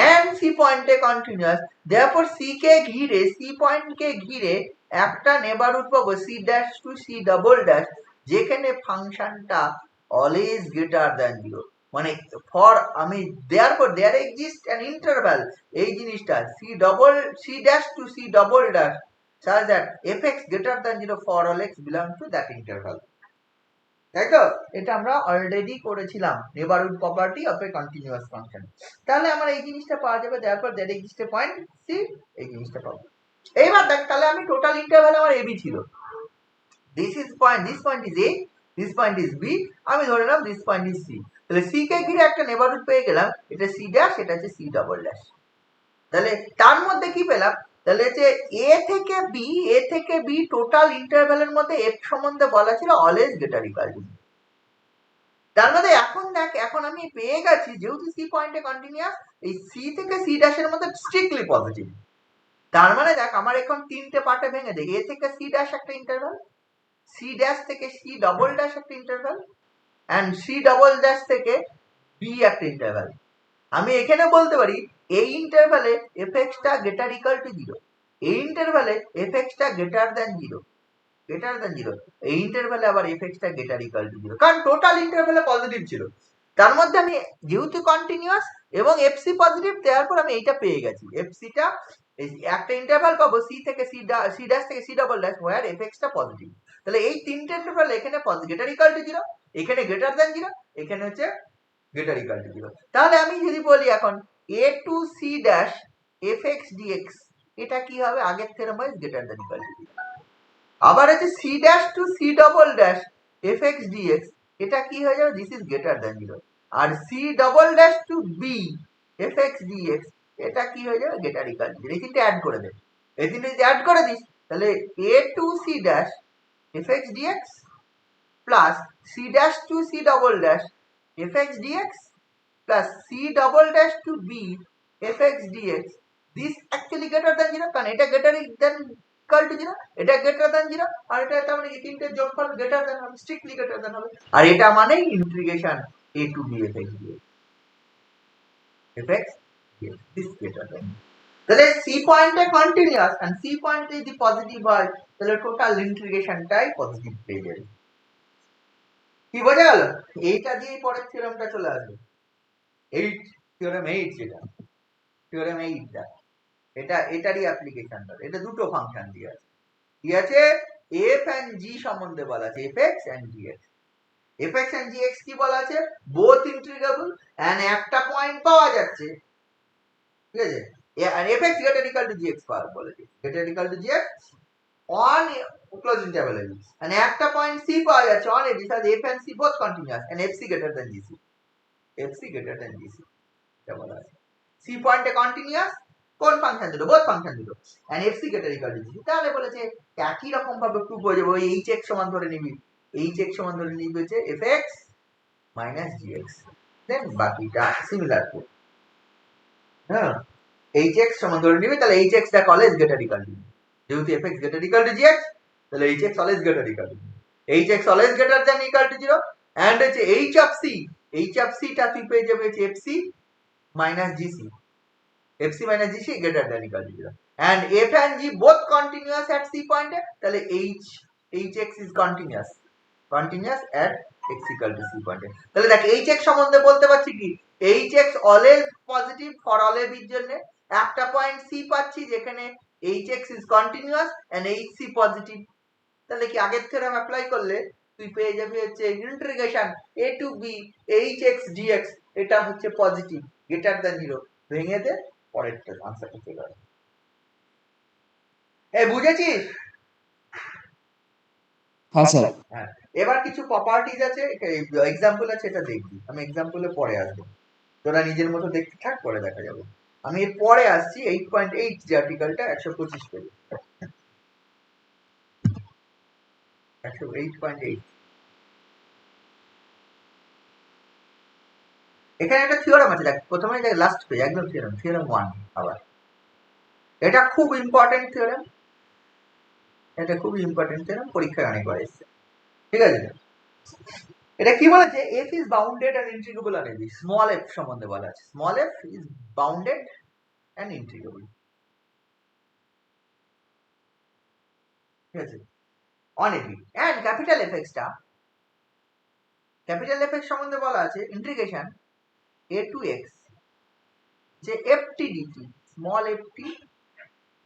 and c পয়েন্টে কন্টিনিউয়াস, therefore c কে ঘিরে, c পয়েন্টকে ঘিরে একটা নেবারহুড পাবো c dash to c double dash, যেখানে ফাংশনটা অলওয়েজ গ্রেটার দ্যান 0, মানে ফর আমি therefore there exists an interval, এই জিনিসটা c dash to c double dash such that fx greater than 0 for all x belong to that interval. তাই তো, এটা আমরা অলরেডি করেছিলাম neighbourhood property of A continuous function. তাহলে আমরা এই জিনিসটা পাওয়া যাবে, therefore there exists a point c, এই জিনিসটা পাবো। এইবার দেখ, তাহলে আমি টোটাল ইন্টারভ্যাল আমার ab ছিল, this point is a, this point is b, আমি ধরে নিলাম this point is c, তাহলে c কে ঘিরে একটা নেবারহুড পেয়ে গেলাম, এটা c ড্যাশ, এটা হচ্ছে c ডাবল ড্যাশ। তাহলে তার মধ্যে কি পেলাম, তাহলে হচ্ছে এ থেকে বি টোটাল ইন্টারভ্যালের মধ্যে এফ সম্বন্ধে বলা ছিল অলওয়েজ গ্রেটার ইকুয়াল টু। তার মধ্যে এখন দেখ, এখন আমি পেয়ে গেছি যেহেতু সি পয়েন্টে কন্টিনিউয়াস, এই সি থেকে সি ড্যাশের মধ্যে স্ট্রিক্টলি পজিটিভ। তার মানে দেখ, আমার এখন তিনটে পার্টে ভেঙে দেয়, এ থেকে সি ড্যাশ একটা ইন্টারভ্যাল, সি ড্যাশ থেকে সি ডবল ড্যাশ একটা interval, and C double dash থেকে বি একটা ইন্টারভ্যাল। আমি এখানে বলতে পারি এই ইন্টারভ্যালে এফএক্সটা গ্রেটার ইকুয়াল টু 0, এই ইন্টারভ্যালে এফএক্সটা গ্রেটার দ্যান 0, গ্রেটার দ্যান 0, এই ইন্টারভ্যালে আবার এফএক্সটা গ্রেটার ইকুয়াল টু 0, কারণ টোটাল ইন্টারভ্যালে পজিটিভ ছিল। তার মধ্যে আমি যেহেতু কন্টিনিউয়াস এবং এফসি পজিটিভ, তারপর আমি এইটা পেয়ে গেছি, এফসিটা একটা ইন্টারভ্যাল পাবো সি থেকে সি ড্যাশ থেকে সি ডাবল ড্যাশ ওয়্যার এফএক্সটা পজিটিভ। তাহলে এই তিনটে ইন্টারভ্যাল এখানে গ্রেটার ইকুয়াল টু 0, এখানে গ্রেটার দ্যান 0, এখানে হচ্ছে গ্রেটার ইকুয়াল টু 0। তাহলে আমি যদি বলি এখন a to c dash fx dx, এটা কি হবে, আগের theorem wise greater than equal to 0। আবার হচ্ছে c dash to c double dash fx dx, এটা কি হয়ে যাবে, দিস ইজ গ্রেটার দ্যান 0। আর c double dash to b fx dx, এটা কি হয়ে যাবে, গ্রেটার ইকুয়াল টু 0। এই তিনটে অ্যাড করে দে, এই তিনটে যদি অ্যাড করে দিস, তাহলে a to c dash fx dx plus c dash to c double dash fx dx plus c double dash to b fx dx, this actually greater than 0, কারণ এটা greater than equal to 0, এটা greater than 0, আর এটা তার মানে কি তিনটে যোগফল greater than হবে, strictly greater than হবে, আর এটা মানে integration a to b fx dx, fx dx this greater than। তাহলে c পয়েন্টে কন্টিনিউয়াস and c পয়েন্টে যদি পজিটিভ হয়, তাহলে টোটাল ইন্টিগ্রেশনটাই পজিটিভ পেয়ে যাবে। কি বোঝা গেল? এইটা দিয়ে পরের থিওরেমটা চলে আসবে, 8 থিওরেম 8, যেটা থিওরেম 8 টা, এটা এটারই অ্যাপ্লিকেশন। এটা দুটো ফাংশন দিয়ে আছে, কি আছে, f and g সম্বন্ধে বলা আছে, fx and gx। fx and gx কি বলা আছে, বোথ ইন্টিগ্রেবল এন্ড একটা পয়েন্ট পাওয়া যাচ্ছে, ঠিক আছে, আর fx greater equal to gx পাওয়া বলেছে, greater equal to gx on close interval ab, and একটা পয়েন্ট c পাওয়া যাচ্ছে on ab, তাহলে f and c both continuous and fc greater than gc, fc greater than gc, এটা বলা আছে। c পয়েন্টে কন্টিনিউয়াস, কোন ফাংশন দুটো, বোথ ফাংশন দুটো, and fc greater equal to gc। তাহলে বলেছে একই রকম ভাবে প্রুফ হয়ে যাবে, ওই hx সমান ধরে নিবি, hx সমান ধরে নিবি হচ্ছে fx minus gx, দেন বাকিটা সিমিলার প্রুফ। হ্যাঁ, hx সমান ধরে নিবি, তাহলে hx টা অলওয়েজ গ্রেটার ইকুয়াল টু, যেহেতু fx greater equal two gx, তাহলে hx always greater equal two, hx always greater than equal to 0, and হচ্ছে h of c টা তুই পেয়ে যাবে হচ্ছে fc minus gc, fc minus gc greater than equal to 0, and f and g both continuous at c point, তাহলে hx is continuous at x equal to c point। তাহলে দেখ hx সম্বন্ধে বলতে পারছি কি, hx always positive for all ab এর জন্য, একটা পয়েন্ট c পাচ্ছি যেখানে hx is continuous and hc positive। তাহলে কি আগের থিওরেম অ্যাপ্লাই করলে তুই পেয়ে যাবি হচ্ছে integration a to b hx dx, এটা হচ্ছে পজিটিভ গ্রেটার দ্যান 0, ভেঙে দে, পরেরটা আনসারটা চলে আসবে। বুঝেছিস? হ্যাঁ স্যার। হ্যাঁ, এবার কিছু প্রপার্টিজ আছে, এক্সাম্পল আছে, এটা দেখবি, আমি এক্সাম্পলে পরে আসবো, তোরা নিজের মতো দেখতে থাক, পরে দেখা যাবে। আমি এর পরে আসছি 8.8 যে আর্টিকেলটা 125 পেজ 8.8 এখানে একটা থিওরাম আছে দেখ প্রথমে দেখ লাস্ট পেজ একদম থিওরাম 1 আবার এটা খুব ইম্পর্টেন্ট থিওরাম পরীক্ষায় অনেকবার এসেছে ঠিক আছে এটা কি বলেছে f is bounded and integrable on ab small f সম্বন্ধে বলা আছে small f is bounded and integrable ঠিক আছে on ab and capital fx টা ক্যাপিটাল fx সম্বন্ধে বলা আছে ইন্টিগ্রেশন a to x যে ft dt small ft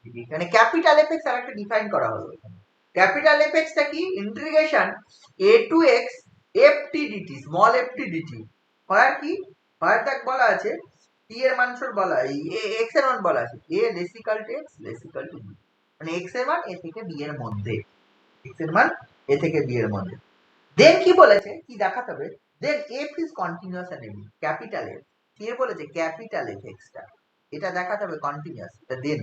dt মানে ক্যাপিটাল fx আর একটা ডিফাইন করা হলো এখানে ক্যাপিটাল fx টা কি integration a to x ft dt small ft dt হয় কি হয় তাক বলা আছে t এর মান সর বলা x এর মান বলা আছে a less equal to x less equal to b মানে x এর মান a থেকে b এর মধ্যে x এর মান a থেকে b এর মধ্যে দেন কি বলেছে কি দেখাতে হবে then f is continuous and ab capital f কে বলেছে ক্যাপিটাল fx টা এটা দেখাতে হবে কন্টিনিউয়াস এটা then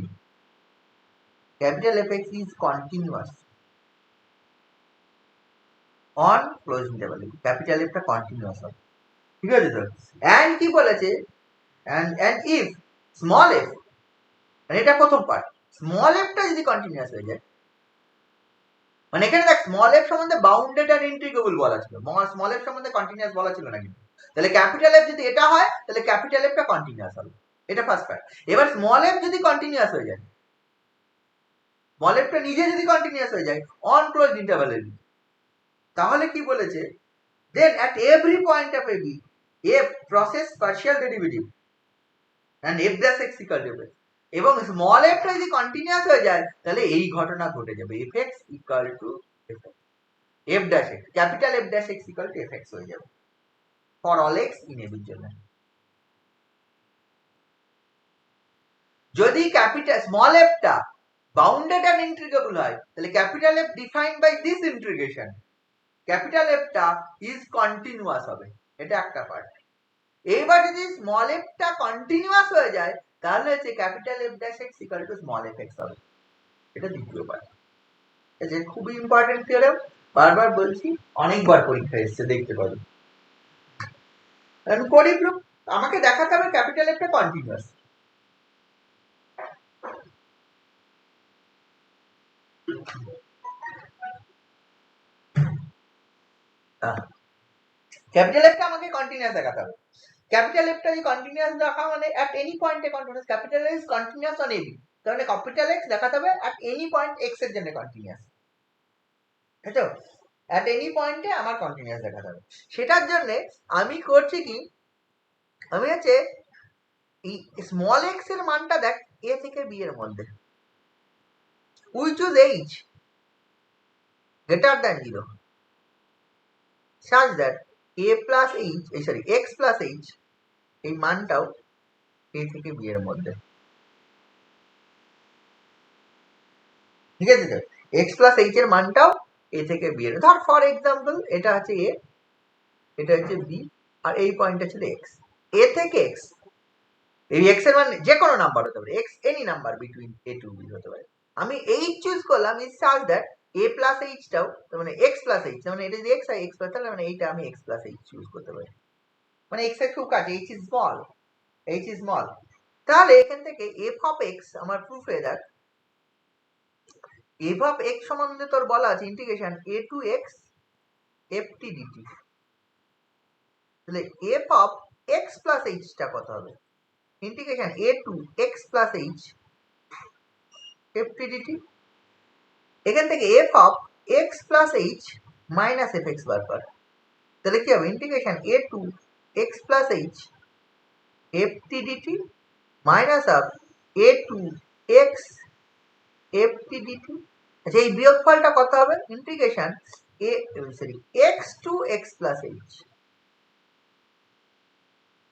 capital fx is continuous on close interval capital f টা কন্টিনিউয়াস হবে ঠিক আছে তো এন্ড কি বলেছে এন্ড if স্মল f মানে এটা প্রথম পার্ট স্মল f টা যদি কন্টিনিউয়াস হয়ে যায় মানে এখানে দেখ স্মল f সম্বন্ধে বাউন্ডেড এন্ড ইন্টিগ্রেবল বলা ছিল স্মল f সম্বন্ধে কন্টিনিউয়াস বলা ছিল না কিন্তু তাহলে ক্যাপিটাল f যদি এটা হয় তাহলে ক্যাপিটাল f টা কন্টিনিউয়াস হবে এটা ফার্স্ট পার্ট এবার স্মল f যদি কন্টিনিউয়াস হয়ে যায় স্মল f টা নিজে যদি কন্টিনিউয়াস হয়ে যায় অন ক্লোজ ইন্টারভাল এ তাহলে কি বলেছে then at every point of ab f process partial derivative and f dash x equal to f এবং স্মল f টা যদি কন্টিনিউয়াস হয়ে যায় তাহলে এই ঘটনা ঘটে যাবে fx equal to fx f dash x capital f dash x equal to fx হয়ে যাবে for all x in ab এর জন্য যদি ক্যাপিটাল স্মল f টা বাউন্ডেড এন্ড ইন্টিগ্রেবল হয় তাহলে capital f defined by this integration capital f টা is continuous হবে এটা একটা পার্ট এইবার যদি স্মল f টা কন্টিনিউয়াস হয়ে যায় তাহলে হচ্ছে capital f dash x equal to small fx হবে এটা দ্বিতীয় পার্ট এই যে খুবই ইম্পর্টেন্ট থিওরেম বারবার বলছি অনেকবার পরীক্ষা এসেছে দেখতে পারো আমি করি প্রুফ আমাকে দেখাতে হবে ক্যাপিটাল f টা কন্টিনিউয়াস ক্যাপিটাল f টা আমাকে কন্টিনিউয়াস দেখাতে হবে ক্যাপিটাল f টা যদি কন্টিনিউয়াস দেখা মানে at any point A continuous capital is continuous on ab তাহলে ক্যাপিটাল x দেখাতে হবে at any point x এর জন্য কন্টিনিউয়াস তাই তো at any point এ আমার কন্টিনিউয়াস দেখাতে হবে সেটার জন্য আমি করছি কি আমি হচ্ছে এই স্মল x এর মানটা দেখ a থেকে b এর মধ্যে we choose h greater than 0 such that a plus h sorry x plus h এই মানটাও a থেকে b এর মধ্যে ঠিক আছে তো x plus h এর মানটাও a থেকে b এর ধর ফর এক্সাম্পল এটা আছে a এটা হচ্ছে b আর এই পয়েন্টটা ছিল x a থেকে x এই x এর মান যে কোনো নাম্বার হতে পারে x any number between a to b হতে পারে আমি h চুজ করলাম is such that a plus h টাও তার মানে x প্লাস h মানে এটা যদি x হয় x প্লাস তাহলে মানে এইটা আমি x প্লাস h চুজ করতে পারি মানে x এর খুব কাছে h ইজ স্মল তাহলে এখান থেকে f অফ x আমার প্রুফ হয়ে যাক f অফ x সম্বন্ধে তোর বলা আছে integration a to x ft dt তাহলে f of x plus h টা কত হবে integration a to x plus h ft dt এখান থেকে f of x plus h minus fx বার কর তাহলে কি হবে integration a to x plus h ft dt minus of a to x ft dt আচ্ছা এই বিয়োগফলটা কত হবে integration a sorry x to x plus h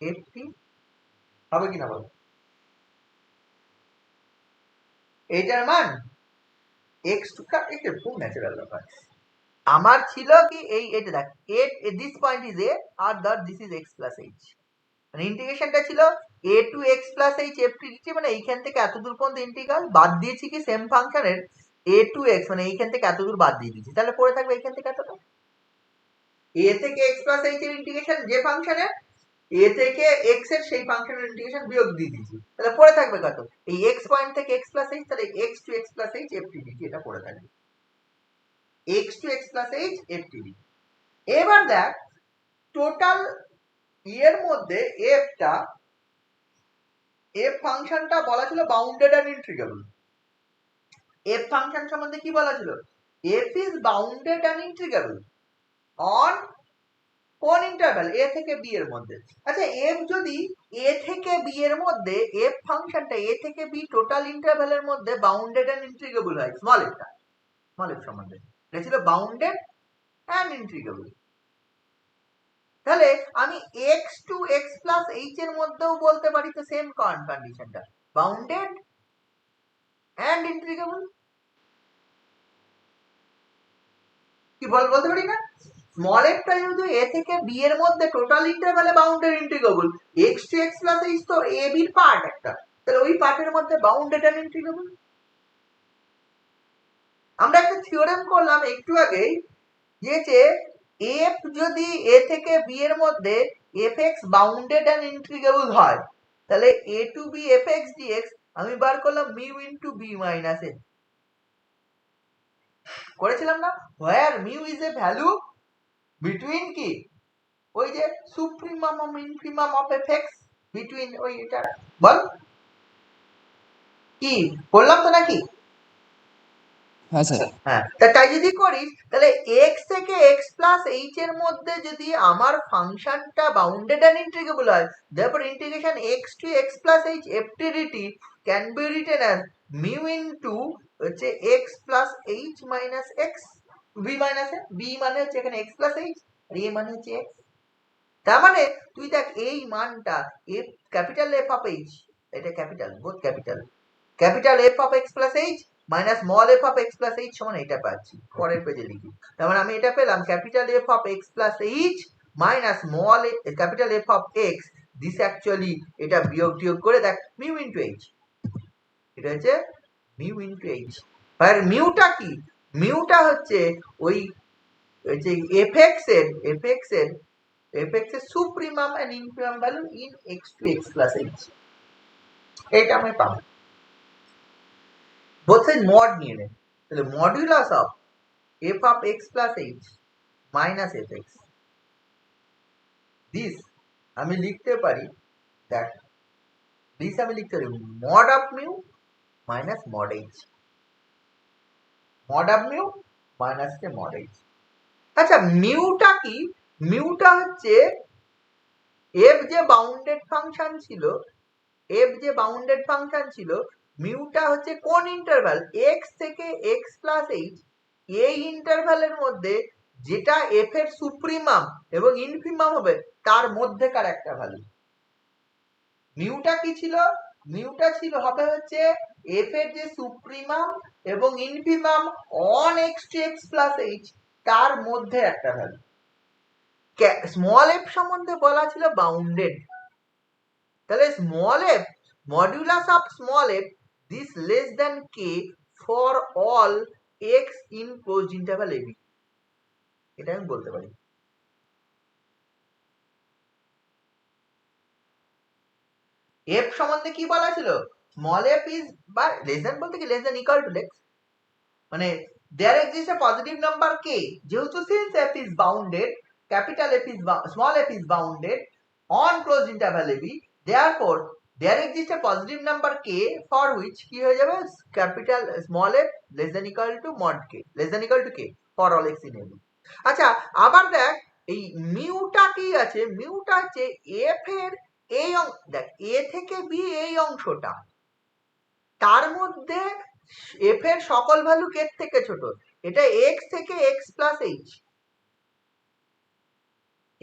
ft হবে কিনা বলো এইটার মান x টু এটা খুব ন্যাচারাল ব্যাপার আমার ছিল কি এই এটা দেখ দিস পয়েন্ট ইজ a আর this is x plus h মানে ইন্টিগ্রেশনটা ছিল a to x plus h f t dt, মানে এইখান থেকে এত দূর পর্যন্ত ইন্টিগ্রাল, বাদ দিয়েছি কি সেম ফাংশনের a টু x, মানে এইখান থেকে এত দূর বাদ দিয়ে দিয়েছি, তাহলে পড়ে থাকবে এইখান থেকে এতটা। a থেকে x প্লাস h এর ইন্টিগ্রেশন যে ফাংশনের, a থেকে x এর সেই ফাংশনের ইন্টিগ্রেশন বিয়োগ দিয়ে দিয়েছি, তাহলে পড়ে থাকবে কত, এই x পয়েন্ট থেকে x প্লাস h, তাহলে x to x plus h f t dt এটা পড়ে থাকবে, x to x plus h f t dt। এবার দেখ টোটাল এর মধ্যে f ফাংশনটা বলা ছিল bounded and integrable. f function সম্বন্ধে কি বলা ছিল, f is bounded and integrable on কোন ইন্টারভ্যাল, a থেকে b এর মধ্যে। আচ্ছা f যদি a থেকে b এর মধ্যে, f ফাংশনটা a থেকে b টোটাল ইন্টারভ্যালের মধ্যে বাউন্ডেড এন্ড ইন্টিগ্রেবল হয়, স্মল f সম্বন্ধে এটা ছিল বাউন্ডেড এন্ড ইন্টিগ্রেবল, তাহলে আমি x to x plus h এর মধ্যেও বলতে পারি তো সেম কন্ডিশনটা, বাউন্ডেড এন্ড ইন্টিগ্রেবল, কি বলতে পারি না, স্মল f টা যেহেতু a থেকে b এর মধ্যে টোটাল ইন্টারভ্যালে bounded integrable, x to x plus h তো a b এর পার্ট একটা, তাহলে ওই পার্টের মধ্যে বাউন্ডেড এন্ড ইন্টিগ্রেবল। আমরা একটা থিওরেম করলাম একটু আগেই যে f যদি a থেকে b এর মধ্যে fx বাউন্ডেড এন্ড ইন্টিগ্রেবল হয়, তাহলে a to b fx dx আমি বার করলাম mu into b minus a, করেছিলাম না, where mu is a value between কি, ওই যে supremum of infimum of fx between ওই এটা, বল কি বললাম তো নাকি, হ্যাঁ স্যার। হ্যাঁ, তাই যদি করিস তাহলে x থেকে x প্লাস h এর মধ্যে যদি আমার ফাংশনটা বাউন্ডেড এন্ড ইন্টিগ্রেবল হয়, therefore integration x to x plus h f t dt can be written as mu into হচ্ছে x plus h minus x b minus a, b মানে হচ্ছে এখানে x plus h R a মানে হচ্ছে x, তার মানে তুই দেখ এই মানটা f capital f of h, এটা capital both capital f of x plus h minus small f of x plus h সমান এটা পাচ্ছি, পরের পেজে লিখি, তার মানে আমি এটা পেলাম capital f of x plus h minus small capital f of x, this actually এটা বিয়োগ করে দেখ মিউ ইনটু h, এটা হচ্ছে মিউ ইনটু h, আর মিউটা কি, মিউটা হচ্ছে ওই যে fx এর supremum and infimum value in x to x plus h, এটা আমি পাবো, both side mod নিয়ে নে, তাহলে modulus of f of x plus h minus fx, this আমি লিখতে পারি, দেখ this আমি লিখতে পারি mod of mu minus mod h, mod of mu minus mod h। আচ্ছা মিউটা কি, মিউটা হচ্ছে f যে বাউন্ডেড ফাংশন ছিল, মিউটা হচ্ছে কোন ইন্টারভ্যাল, x থেকে x প্লাস h এই ইন্টারভ্যালের মধ্যে যেটা f এর সুপ্রিমাম এবং ইনফিমাম হবে তার মধ্যেকার একটা ভ্যালু। মিউটা কি ছিল, মিউটা হবে হচ্ছে f এর যে সুপ্রিমাম এবং infimum on x to x plus h তার মধ্যে একটা ভ্যালু। স্মল f সম্বন্ধে বলা ছিল বাউন্ডেড, তাহলে small f modulus of small f this less than k for all x in closed interval ab, এটা আমি বলতে পারি। f সম্বন্ধে কি বলা ছিল, স্মল f is বা লেস দ্যান বলতে কি less than equal two less, মানে there exists a positive number k, যেহেতু since f is bounded, capital F is small f is bounded on closed interval ab, therefore there exists a positive number k for which কি হয়ে যাবে capital small f less than equal to mod k, less than equal to k for all x in ab। আচ্ছা আবার দেখ এই মিউটা কি আছে, মিউটা হচ্ছে f এর এই দেখ a থেকে b এই অংশটা, তার মধ্যে f এর সকল ভ্যালু k থেকে ছোট, এটা x থেকে x প্লাস h,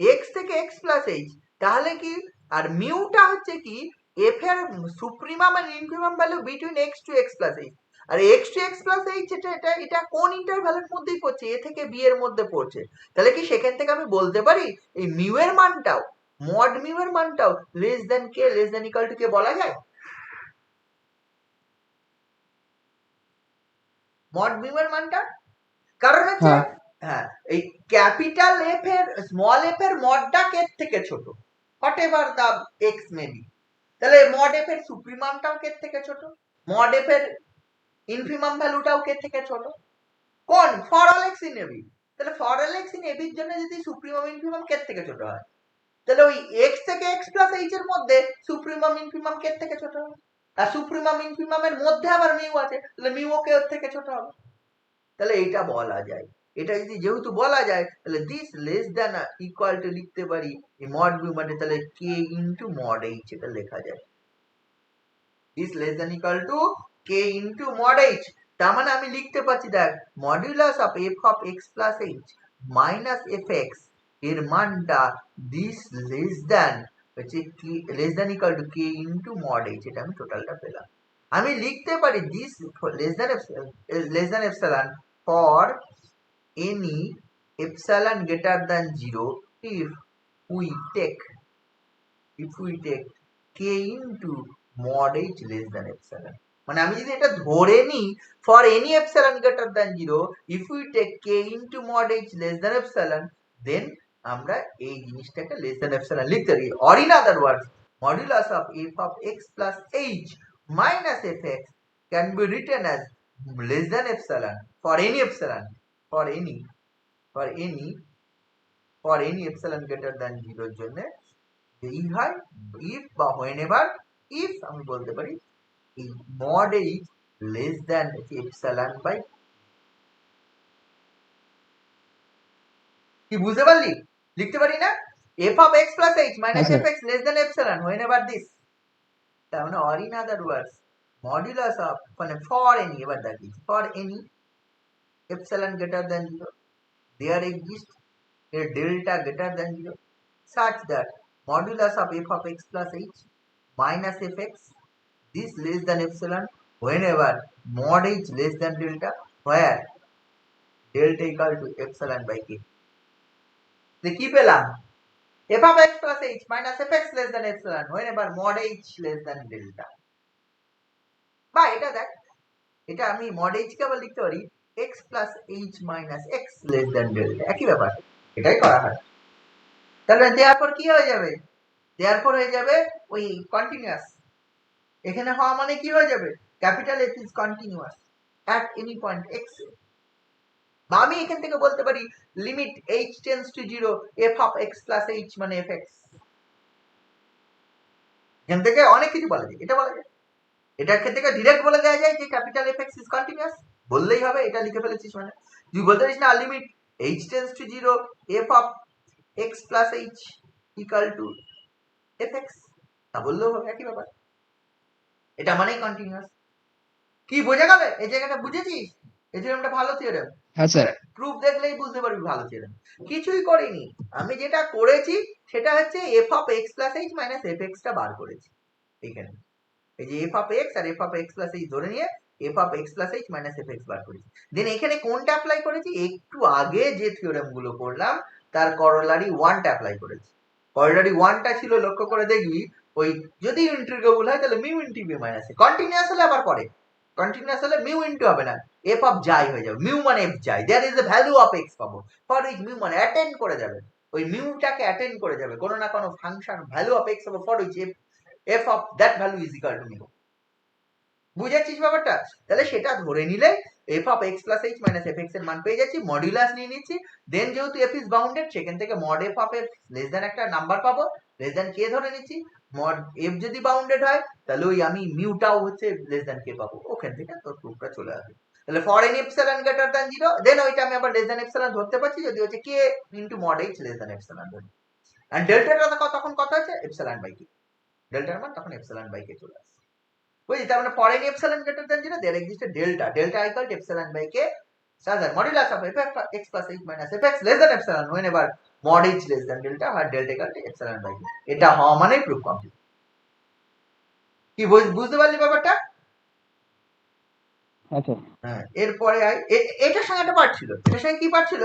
x থেকে x প্লাস h, তাহলে কি, আর মিউটা হচ্ছে কি f এর supremum and infimum value between x to x plus h, আর x to x plus h এটা কোন ইন্টারভ্যালের মধ্যেই পড়ছে, a থেকে b এর মধ্যে পড়ছে, তাহলে কি সেখান থেকে আমি বলতে পারি এই মিউ এর মানটাও মড মিউ এর মানটাও less than k less than equal to k বলা যায়? মড মিউ এর মানটা, কারণ হচ্ছে হ্যাঁ হ্যাঁ এই ক্যাপিটাল এফ এর স্মল এফ এর মডটা কে থেকে ছোট, whatever the x may be, তাহলে মড এফ এর সুপ্রিমামটাও কে থেকে ছোট, মড এফ এর ইনফিমাম ভ্যালুটাও কে থেকে ছোট, কোন for all x in a b, তাহলে ফর অল এক্স ইন এবির জন্য যদি সুপ্রিমাম ইনফিমাম কে থেকে ছোট হয়, তাহলে ওই এক্স থেকে এক্স প্লাস এইচ এর মধ্যে সুপ্রিমাম ইনফিমাম কে থেকে ছোট হবে, আর সুপ্রিমাম ইনফিমামের মধ্যে আবার মিউ আছে, তাহলে মিউ কে ওর থেকে ছোট হবে, তাহলে এটা বলা যায়। এটা যদি যেহেতু বলা যায় তাহলে this less than equal two লিখতে পারি এই মড মিউ মানে তাহলে কে ইনটু মড এইচ, এটা লেখা যায় this less than equal to K into mod H. তার মানে আমি লিখতে পাচ্ছি দেখ modulus of F of x plus h minus f x এর মানটা দিস লেস দ্যান হচ্ছে কি less than equal to K into mod H, এটা আমি টোটালটা পেলাম। আমি লিখতে পারি this less than epsilon for any epsilon greater than 0 if we take k into mod h less than epsilon, মানে আমি যদি এটা ধরে নিই for any epsilon greater than 0 if we take k into mod h less than epsilon, then আমরা এই জিনিসটাকে less than epsilon লিখতে পারি, or in other words modulus of f of x plus h minus fx can be written as less than epsilon for any epsilon for any epsilon greater than 0 এর জন্য এই হয় if বা whenever if আমি বলতে পারি এই mod h less than epsilon by, কি বুঝতে পারলি? লিখতে পারি না f of x plus h হ্যাঁ minus sir fx less than epsilon whenever this, তার মানে or in other words modulus of মানে for any, এবার দেখি for any epsilon greater than 0 there exists a delta greater than 0 such that modulus of f of x plus h minus fx this less than epsilon whenever mod h less than delta where delta equal to epsilon by k, কি পেলাম f of x plus h minus fx less than epsilon whenever mod h less than delta, বা এটা দেখ এটা আমি mod h কে আবার লিখতে পারি x plus h minus x less than delta, একই ব্যাপার, এটাই করা হয়। তাহলে দেয়ারপর কি হয়ে যাবে, দেয়ারপর হয়ে যাবে ওই কন্টিনিউয়াস, এখানে হওয়া মানে কি হয়ে যাবে capital F is continuous at any point x, বা আমি এখান থেকে বলতে পারি limit h tends to 0 f of x plus h মানে fx, এখান থেকে অনেক কিছু বলা যায়, এটা বলা যায়, এটার ক্ষেত্রে ডিরেক্ট বলে দেওয়া যায় যে capital F x is continuous, বললেই হবে এটা লিখে ফেলেছিস মানে, তুই বলতে পারিস না limit h tends to 0 f of x plus h equal to fx, তা বললেও হবে, একই ব্যাপার, এটা মানেই কন্টিনিউয়াস। কি বোঝা গেল এই জায়গাটা, বুঝেছিস? এই থিওরেমটা ভালো থিওরেম, হ্যাঁ স্যার প্রুফ দেখলেই বুঝতে পারবি ভালো থিওরেম। কিছুই করিনি আমি, যেটা করেছি সেটা হচ্ছে f of x plus h minus fx টা বার করেছি এখানে, এই যে f অফ x আর f of x plus h ধরে নিয়ে f of x plus h minus fx বার করেছি, দেন এখানে কোনটা অ্যাপ্লাই করেছি, একটু আগে যে থিওরেম গুলো করলাম তার করোলারি 1টা অ্যাপ্লাই করেছি। করোলারি 1টা ছিল লক্ষ্য করে দেখবি ওই যদি ইন্টিগ্রেবল হয় তাহলে mu into B minus, continuous হলে আবার পরে, কন্টিনিউয়াস হলে মিউ ইনটু হবে না f অফ যাই হয়ে যাবে, মিউ মানে f যাই, there is a value of x পাবো, ফর উইচ মিউ মানে অ্যাটেন্ড করে যাবে, ওই মিউটাকে অ্যাটেন্ড করে যাবে কোনো না কোনো ফাংশন ভ্যালু অফ x হবে, for which f of that value is equal to mu, বুঝেছিস ব্যাপারটা? তাহলে সেটা ধরে নিলে f of x plus h minus fx এর মান পেয়ে যাচ্ছি, মডুলাস নিয়ে নিচ্ছি, দেন যেহেতু f ইজ বাউন্ডেড সেখান থেকে mod f of f less than একটা নাম্বার পাবো, লেস দ্যান k ধরে নিচ্ছি, mod f যদি বাউন্ডেড হয় তাহলে ওই আমি মিউটাও হচ্ছে লেস দ্যান k পাবো, ওখান থেকে তোর প্রুফটা চলে আসবে। তাহলে for any epsilon greater than 0 দেন ওইটা আমি আবার লেস দ্যান এপসিলন ধরতে পারছি যদি হচ্ছে k into mod h less than epsilon ধরি, এন্ড ডেল্টাটা তখন কত হচ্ছে এপসিলন বাই k, ডেল্টার মান তখন এপসিলন বাই k চলে আসছে, বুঝলি? তার মানে for any epsilon greater than 0 there exist delta, delta equal to epsilon by k সাজার modulus of f x plus h minus fx less than epsilon whenever mod h less than delta or delta equal to epsilon by k, এটা হওয়া মানে proof complete. কি বুঝতে পারলি ব্যাপারটা? হ্যাঁ sir হ্যাঁ, এরপরে এটার সঙ্গে একটা পার্ট ছিল, এটার সঙ্গে কি পার্ট ছিল,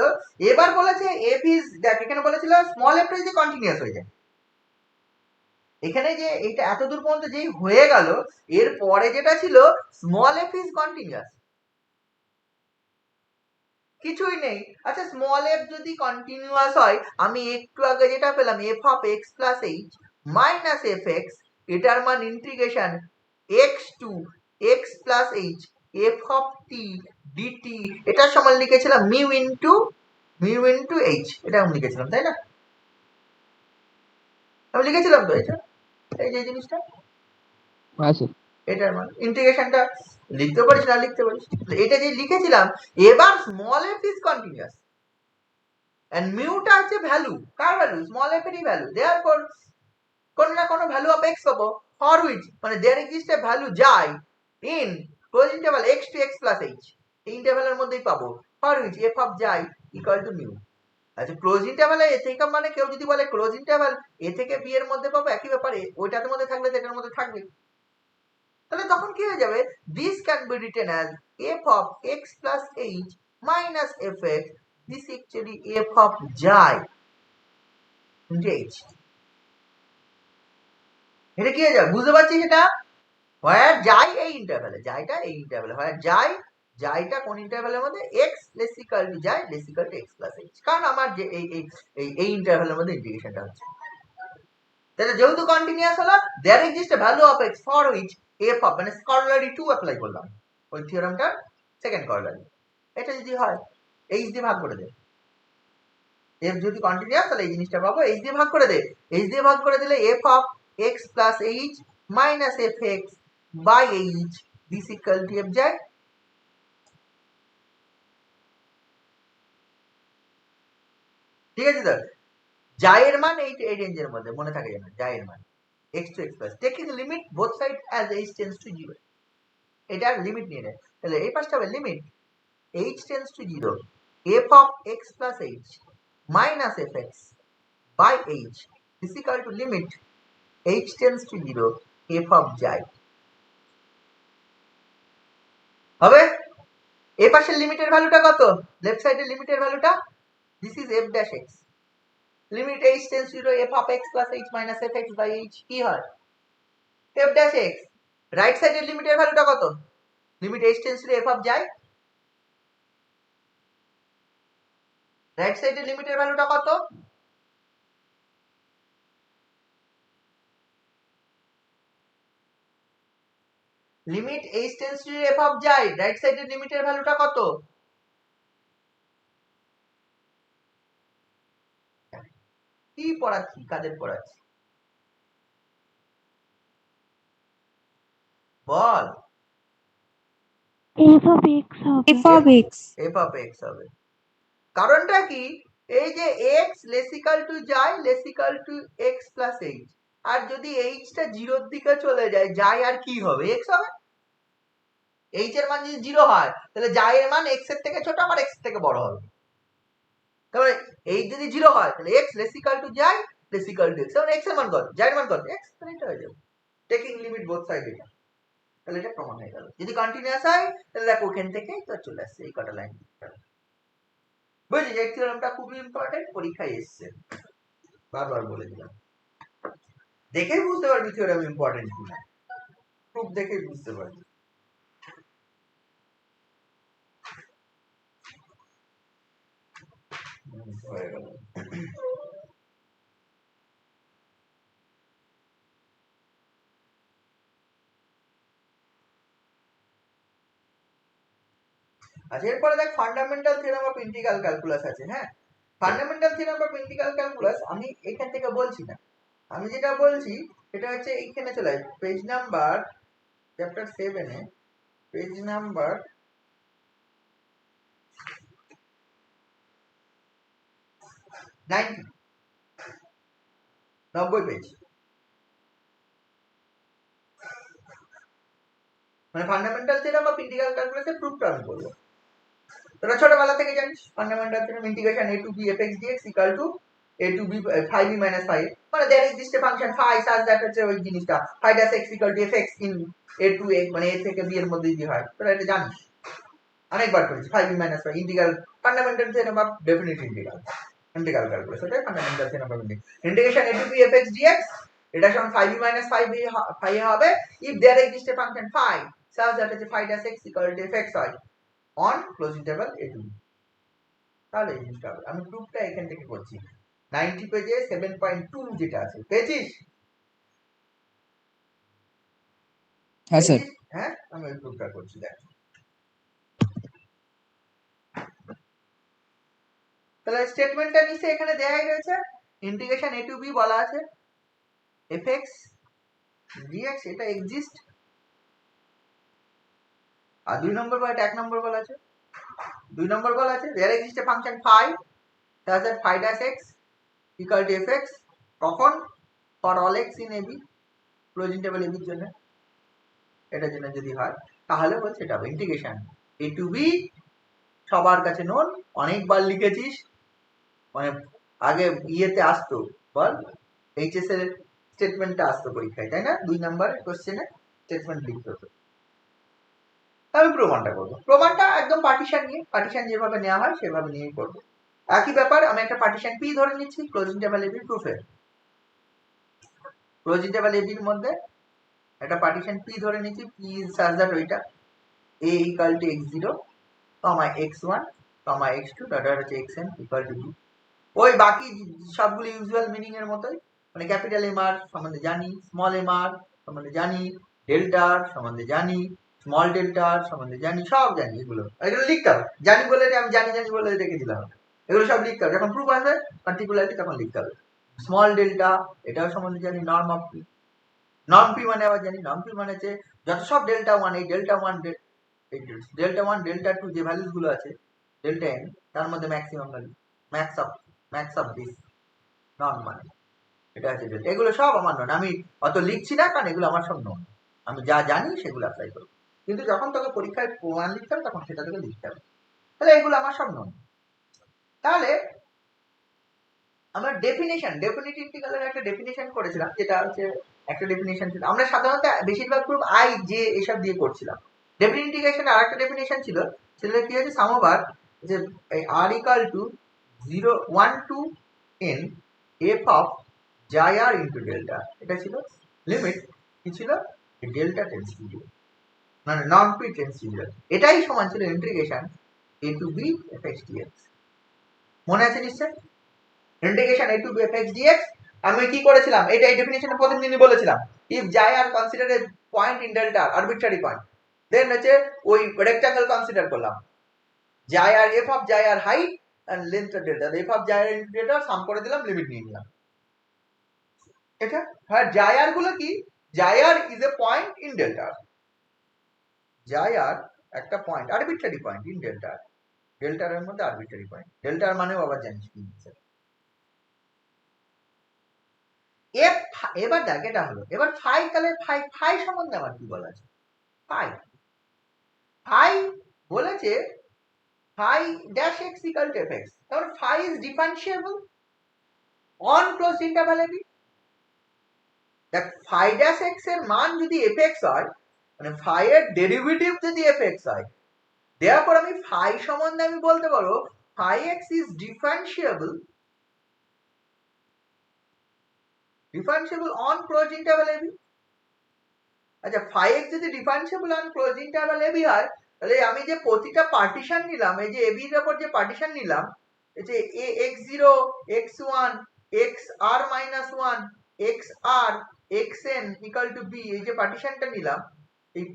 এবার বলেছে f is দেখ এখানে বলেছিল স্মল f যদি কন্টিনিউয়াস হয়ে যায়, এখানে যে এটা এতদূর পর্যন্ত যেই হয়ে গেল, এর পরে যেটা ছিল স্মল এফ ইজ কন্টিনিউয়াস, কিছুই নেই। আচ্ছা স্মল এফ যদি কন্টিনিউয়াস হয়, আমি একটু আগে যেটা পেলাম f of x plus h minus f x, এটার মান integration x to x plus h f of t d t, এটার সমান লিখেছিলাম মিউ ইন্টু এইচ, এটা আমি লিখেছিলাম তাই না? আমি লিখেছিলাম তো এটা, এই যে জিনিসটা, হ্যাঁ স্যার। এটার মানে ইন্টিগ্রেশনটা লিখতে পারিস না লিখতে পারিস, এটা যে লিখেছিলাম। এবার small f is continuous and মিউটা হচ্ছে ভ্যালু, কার ভ্যালু? স্মল এফ এরই ভ্যালু। দেয়ারফর কোন না কোন ভ্যালু অফ এক্স পাবো, ফর হুইচ মানে দেয়ার এক্সিস্ট এ ভ্যালু যাই in close interval x to x plus h, এই ইন্টারভালের মধ্যেই পাবো, ফর হুইচ এফ অফ যাই ইকুয়াল টু মিউ। আচ্ছা ক্লোজ ইন্টারভালে এ থেকে মানে কেউ যদি বলে ক্লোজ ইন্টারভাল এ থেকে বি এর মধ্যে পাবো, একই ব্যাপারে ওইটার মধ্যে থাকলে এটার মধ্যে থাকবে, তাহলে তখন কি হয়ে যাবে? This can be written as F of x plus h minus f x, this actually F of যাই ইনটু এইচ। এটা কি হয়ে যাবে বুঝতে পারছিস? এটা হোয়ার যাই এই ইন্টারভ্যালে, যাইটা এই ইন্টারভ্যালে, হোয়ার যাইটা কোন ইন্টারভ্যালের মধ্যে? এক্স লেস ইকুয়াল টু যাই less equal two x plus H, কারণ আমার যে এই ইন্টারভ্যালের মধ্যে ইন্টিগ্রেশনটা হচ্ছে। তাহলে যেহেতু কন্টিনিউয়াস হলো, there exist a value of x for which f of মানে করলারি 2 অ্যাপ্লাই করলাম ওই থিওরেমটার সেকেন্ড করলারি। এটা যদি হয় এইচ দিয়ে ভাগ করে দে, এফ যদি কন্টিনিউয়াস তাহলে এই জিনিসটা পাবো, এইচ দিয়ে ভাগ করে দে, এইচ দিয়ে ভাগ করে দিলে f of x plus h minus f x by h this equal to f যায়। ঠিক আছে স্যার, জায়ের মান এই রেঞ্জের মধ্যে মনে থাকে যেন, জায়ের মান x to x plus taking limit both side as h tends to 0, এটার লিমিট নিয়ে নেয়। তাহলে এই পাশটা হবে limit h tends to 0 f of x plus h minus fx by h is equal to limit h tends to 0 f of y হবে। এই পাশের লিমিটের ভ্যালুটা কত? লেফট সাইডের লিমিটের ভ্যালুটা this is f dash x, limit h tends to 0 f of x plus h minus fx by h কি হয়? f dash x। রাইট সাইডের লিমিটের ভ্যালুটা কত? Limit h tends to 0 f of y, right সাইডের লিমিটের ভ্যালুটা কত? Limit h tends to 0 f of y, right সাইডের লিমিটের ভ্যালুটা কত? কি পড়াচ্ছি, কাদের পড়াচ্ছি বল? f of x হবে। f of x হবে। কারণটা কি? এই যে x লেস ইকুয়াল টু যায় less equal two x plus h, আর যদি h টা 0 এর দিকে চলে যায়, যায় আর কি হবে? x হবে। h এর মান যদি 0 হয় তাহলে যায় এর মান x এর থেকে ছোট আবার x এর থেকে বড় হবে। তাহলে h যদি 0 হয় তাহলে x লেস ইকুয়াল টু যায় লেস ইকুয়াল টু x, তাহলে x এর মান কত? যায় এর মান কত? x, তাহলে এটা হয়ে যাবে টেকিং লিমিট বোথ সাইড। এটা তাহলে এটা প্রমাণ হয়ে গেল। যদি কন্টিনিউয়াস হয় তাহলে দেখো ওখান থেকে তো চলে আসছে এই কটা লাইন। বুঝলি এই থিওরেমটা খুবই ইম্পর্টেন্ট, পরীক্ষায় এসেছে, বারবার বলে দিলাম। দেখেই বুঝতে পারবি থিওরেম ইম্পর্টেন্ট কিনা, প্রুফ দেখেই বুঝতে পারবি। হয়ে গেল। আচ্ছা এরপরে দেখ fundamental theorem of integral calculus আছে। হ্যাঁ, fundamental theorem of integral calculus আমি এখান থেকে বলছি না, আমি যেটা বলছি সেটা হচ্ছে এইখানে চলে আসবে পেজ নাম্বার চ্যাপ্টার 7 এ পেজ নাম্বার 90 পেজ, মানে ফান্ডামেন্টাল থিওরেম অফ ইন্টিগ্রাল ক্যালকুলাসের প্রুফটা আমি বলবো। তোরা ছোটবেলা থেকে জানিস fundamental theorem integration a to b fx dx equal to a to b 5b minus 5, মানে there exists a function phi such that হচ্ছে ওই জিনিসটা phi dash x equal to fx in a to a, মানে a থেকে b এর মধ্যে দিয়ে হয়। তোরা এটা জানিস, অনেকবার করেছিস 5b minus 5 integral fundamental theorem of definite integral calculus, ওটা fundamental theorem of integration a to b fx dx এটা সমান 5e minus 5 হবে if there exists a function phi such that phi dash x equal to fx হয় on close interval a to b তাহলে এই জিনিসটা হবে আমি প্রুফটা এখান থেকে করছি 90 পেজে 7.2 যেটা আছে পেয়েছিস হ্যাঁ স্যার হ্যাঁ আমি ওই প্রুফটা করছি দেখ তাহলে স্টেটমেন্টটা নিচে এখানে দেয়াই রয়েছে ইন্টিগ্রেশন a to b বলা আছে fx dx এটা এক্সিস্ট আর 2 নম্বর বা 1 নম্বর বলা আছে 2 নম্বর বলা আছে there exists a function phi such that phi dash x equal to fx কখন for all x in ab close interval ab এর জন্য এটার জন্য যদি হয় তাহলে বলছে এটা হবে ইন্টিগ্রেশন a to b সবার কাছে নোন অনেকবার লিখেছিস মানে আগে ইয়েতে আসতো বল এইচএস এর স্টেটমেন্টটা আসতো পরীক্ষায় তাই না 2 নাম্বার কোশ্চেনে স্টেটমেন্ট লিখতে হতো আমি প্রমাণটা করবো প্রমাণটা একদম পার্টিশন নিয়ে পার্টিশন যেভাবে নেওয়া হয় সেভাবে নিয়েই করবো একই ব্যাপার আমি একটা পার্টিশন পি ধরে নিচ্ছি ক্লোজ ইন্টারভ্যাল এবি প্রুফে ক্লোজ ইন্টারভ্যাল এবির মধ্যে একটা পার্টিশন পি ধরে নিচ্ছি পি ইজ সাচ দ্যাট ওইটা a equal to x0 comma x1 comma x2 dot হচ্ছে xn ইকুয়াল টু b ওই বাকি সবগুলো ইউজুয়াল মিনিং এর মতোই মানে ক্যাপিটাল এম আর সম্বন্ধে জানি স্মল এম আর সম্বন্ধে জানি ডেল্টা সম্বন্ধে জানি স্মল ডেল্টা সম্বন্ধে জানি সব জানি এগুলো লিখতে হবে জানি বলে আমি জানি বলে রেখে দিলাম এগুলো সব লিখতে হবে যখন প্রুফ আসবে পার্টিকুলারলি তখন লিখতে হবে স্মল ডেল্টা এটাও সম্বন্ধে জানি norm of P norm P মানে আবার জানি নর্ম পি মানে হচ্ছে যত সব ডেল্টা ওয়ান এই ডেল্টা ওয়ান ডেল্টা টু যে ভ্যালুস গুলো আছে ডেল্টা এন তার মধ্যে maximum value max of this norm মানে এটা হচ্ছে ডেল্টা এগুলো সব আমার নন আমি অত লিখছি না কারণ এগুলো আমার সব নন আমি যা জানি সেগুলো অ্যাপ্লাই করবো কিন্তু যখন তোকে পরীক্ষায় প্রমাণ লিখতে হবে তখন সেটা তোকে লিখতে হবে তাহলে এগুলো আমার সব নন তাহলে আমরা ডেফিনেটিভ ইন্টিগ্রালের একটা ডেফিনেশন করেছিলাম যেটা হচ্ছে একটা ডেফিনেশন ছিল আমরা সাধারণত বেশিরভাগ গ্রুপ আই জে এসব দিয়ে করছিলাম ডেফিনেট ইন্টিগ্রেশনের আরেকটা ডেফিনেশন ছিল সেটা কি হচ্ছে সামোবার যে r equal to 1 to n f of xi r into delta এটা ছিল লিমিট কি ছিল ডেল্টা টেন্স টু 0 মানে নন পি টেন্স টু 0 এটাই সমান ছিল integration a to b fx dx মনে আছে নিশ্চয় integration a to b fx dx আমি কি করেছিলাম এটা এই ডেফিনিশনে প্রথম দিনই বলেছিলাম if xi r consider a point in delta arbitrary point then হচ্ছে ওই রেক্টাঙ্গেল কনসিডার করলাম জাই আর f of xi r height and length of delta f of xi r into delta সাম করে দিলাম লিমিট নিয়ে নিলাম এটা হ্যাঁ জাই আর গুলো কি xi r is a point in delta xi r একটা point arbitrary point in delta ডেল্টার এর মধ্যে আরবিট্রারি পয়েন্ট ডেল্টার মানেও আবার জানিস কি এফ এবার দেখ এটা হলো এবার ফাই তাহলে ফাই সম্বন্ধে আমার কি বলা আছে ফাই বলেছে phi dash x equal to fx তাহলে phi is differentiable on closed interval ab দেখ phi dash x এর মান যদি fx হয় মানে phi এর ডেরিভেটিভ যদি fx হয় therefore আমি phi সম্বন্ধে আমি বলতে পারবো phi x is differentiable on closed interval ab আচ্ছা phi x যদি differentiable on closed interval ab হয় তাহলে আমি যে প্রতিটা পার্টিশন নিলাম এই যে ab এর উপর যে পার্টিশন নিলাম এই যে x0 x1 xr-1 xr xn equal to b এই যে পার্টিশনটা নিলাম এই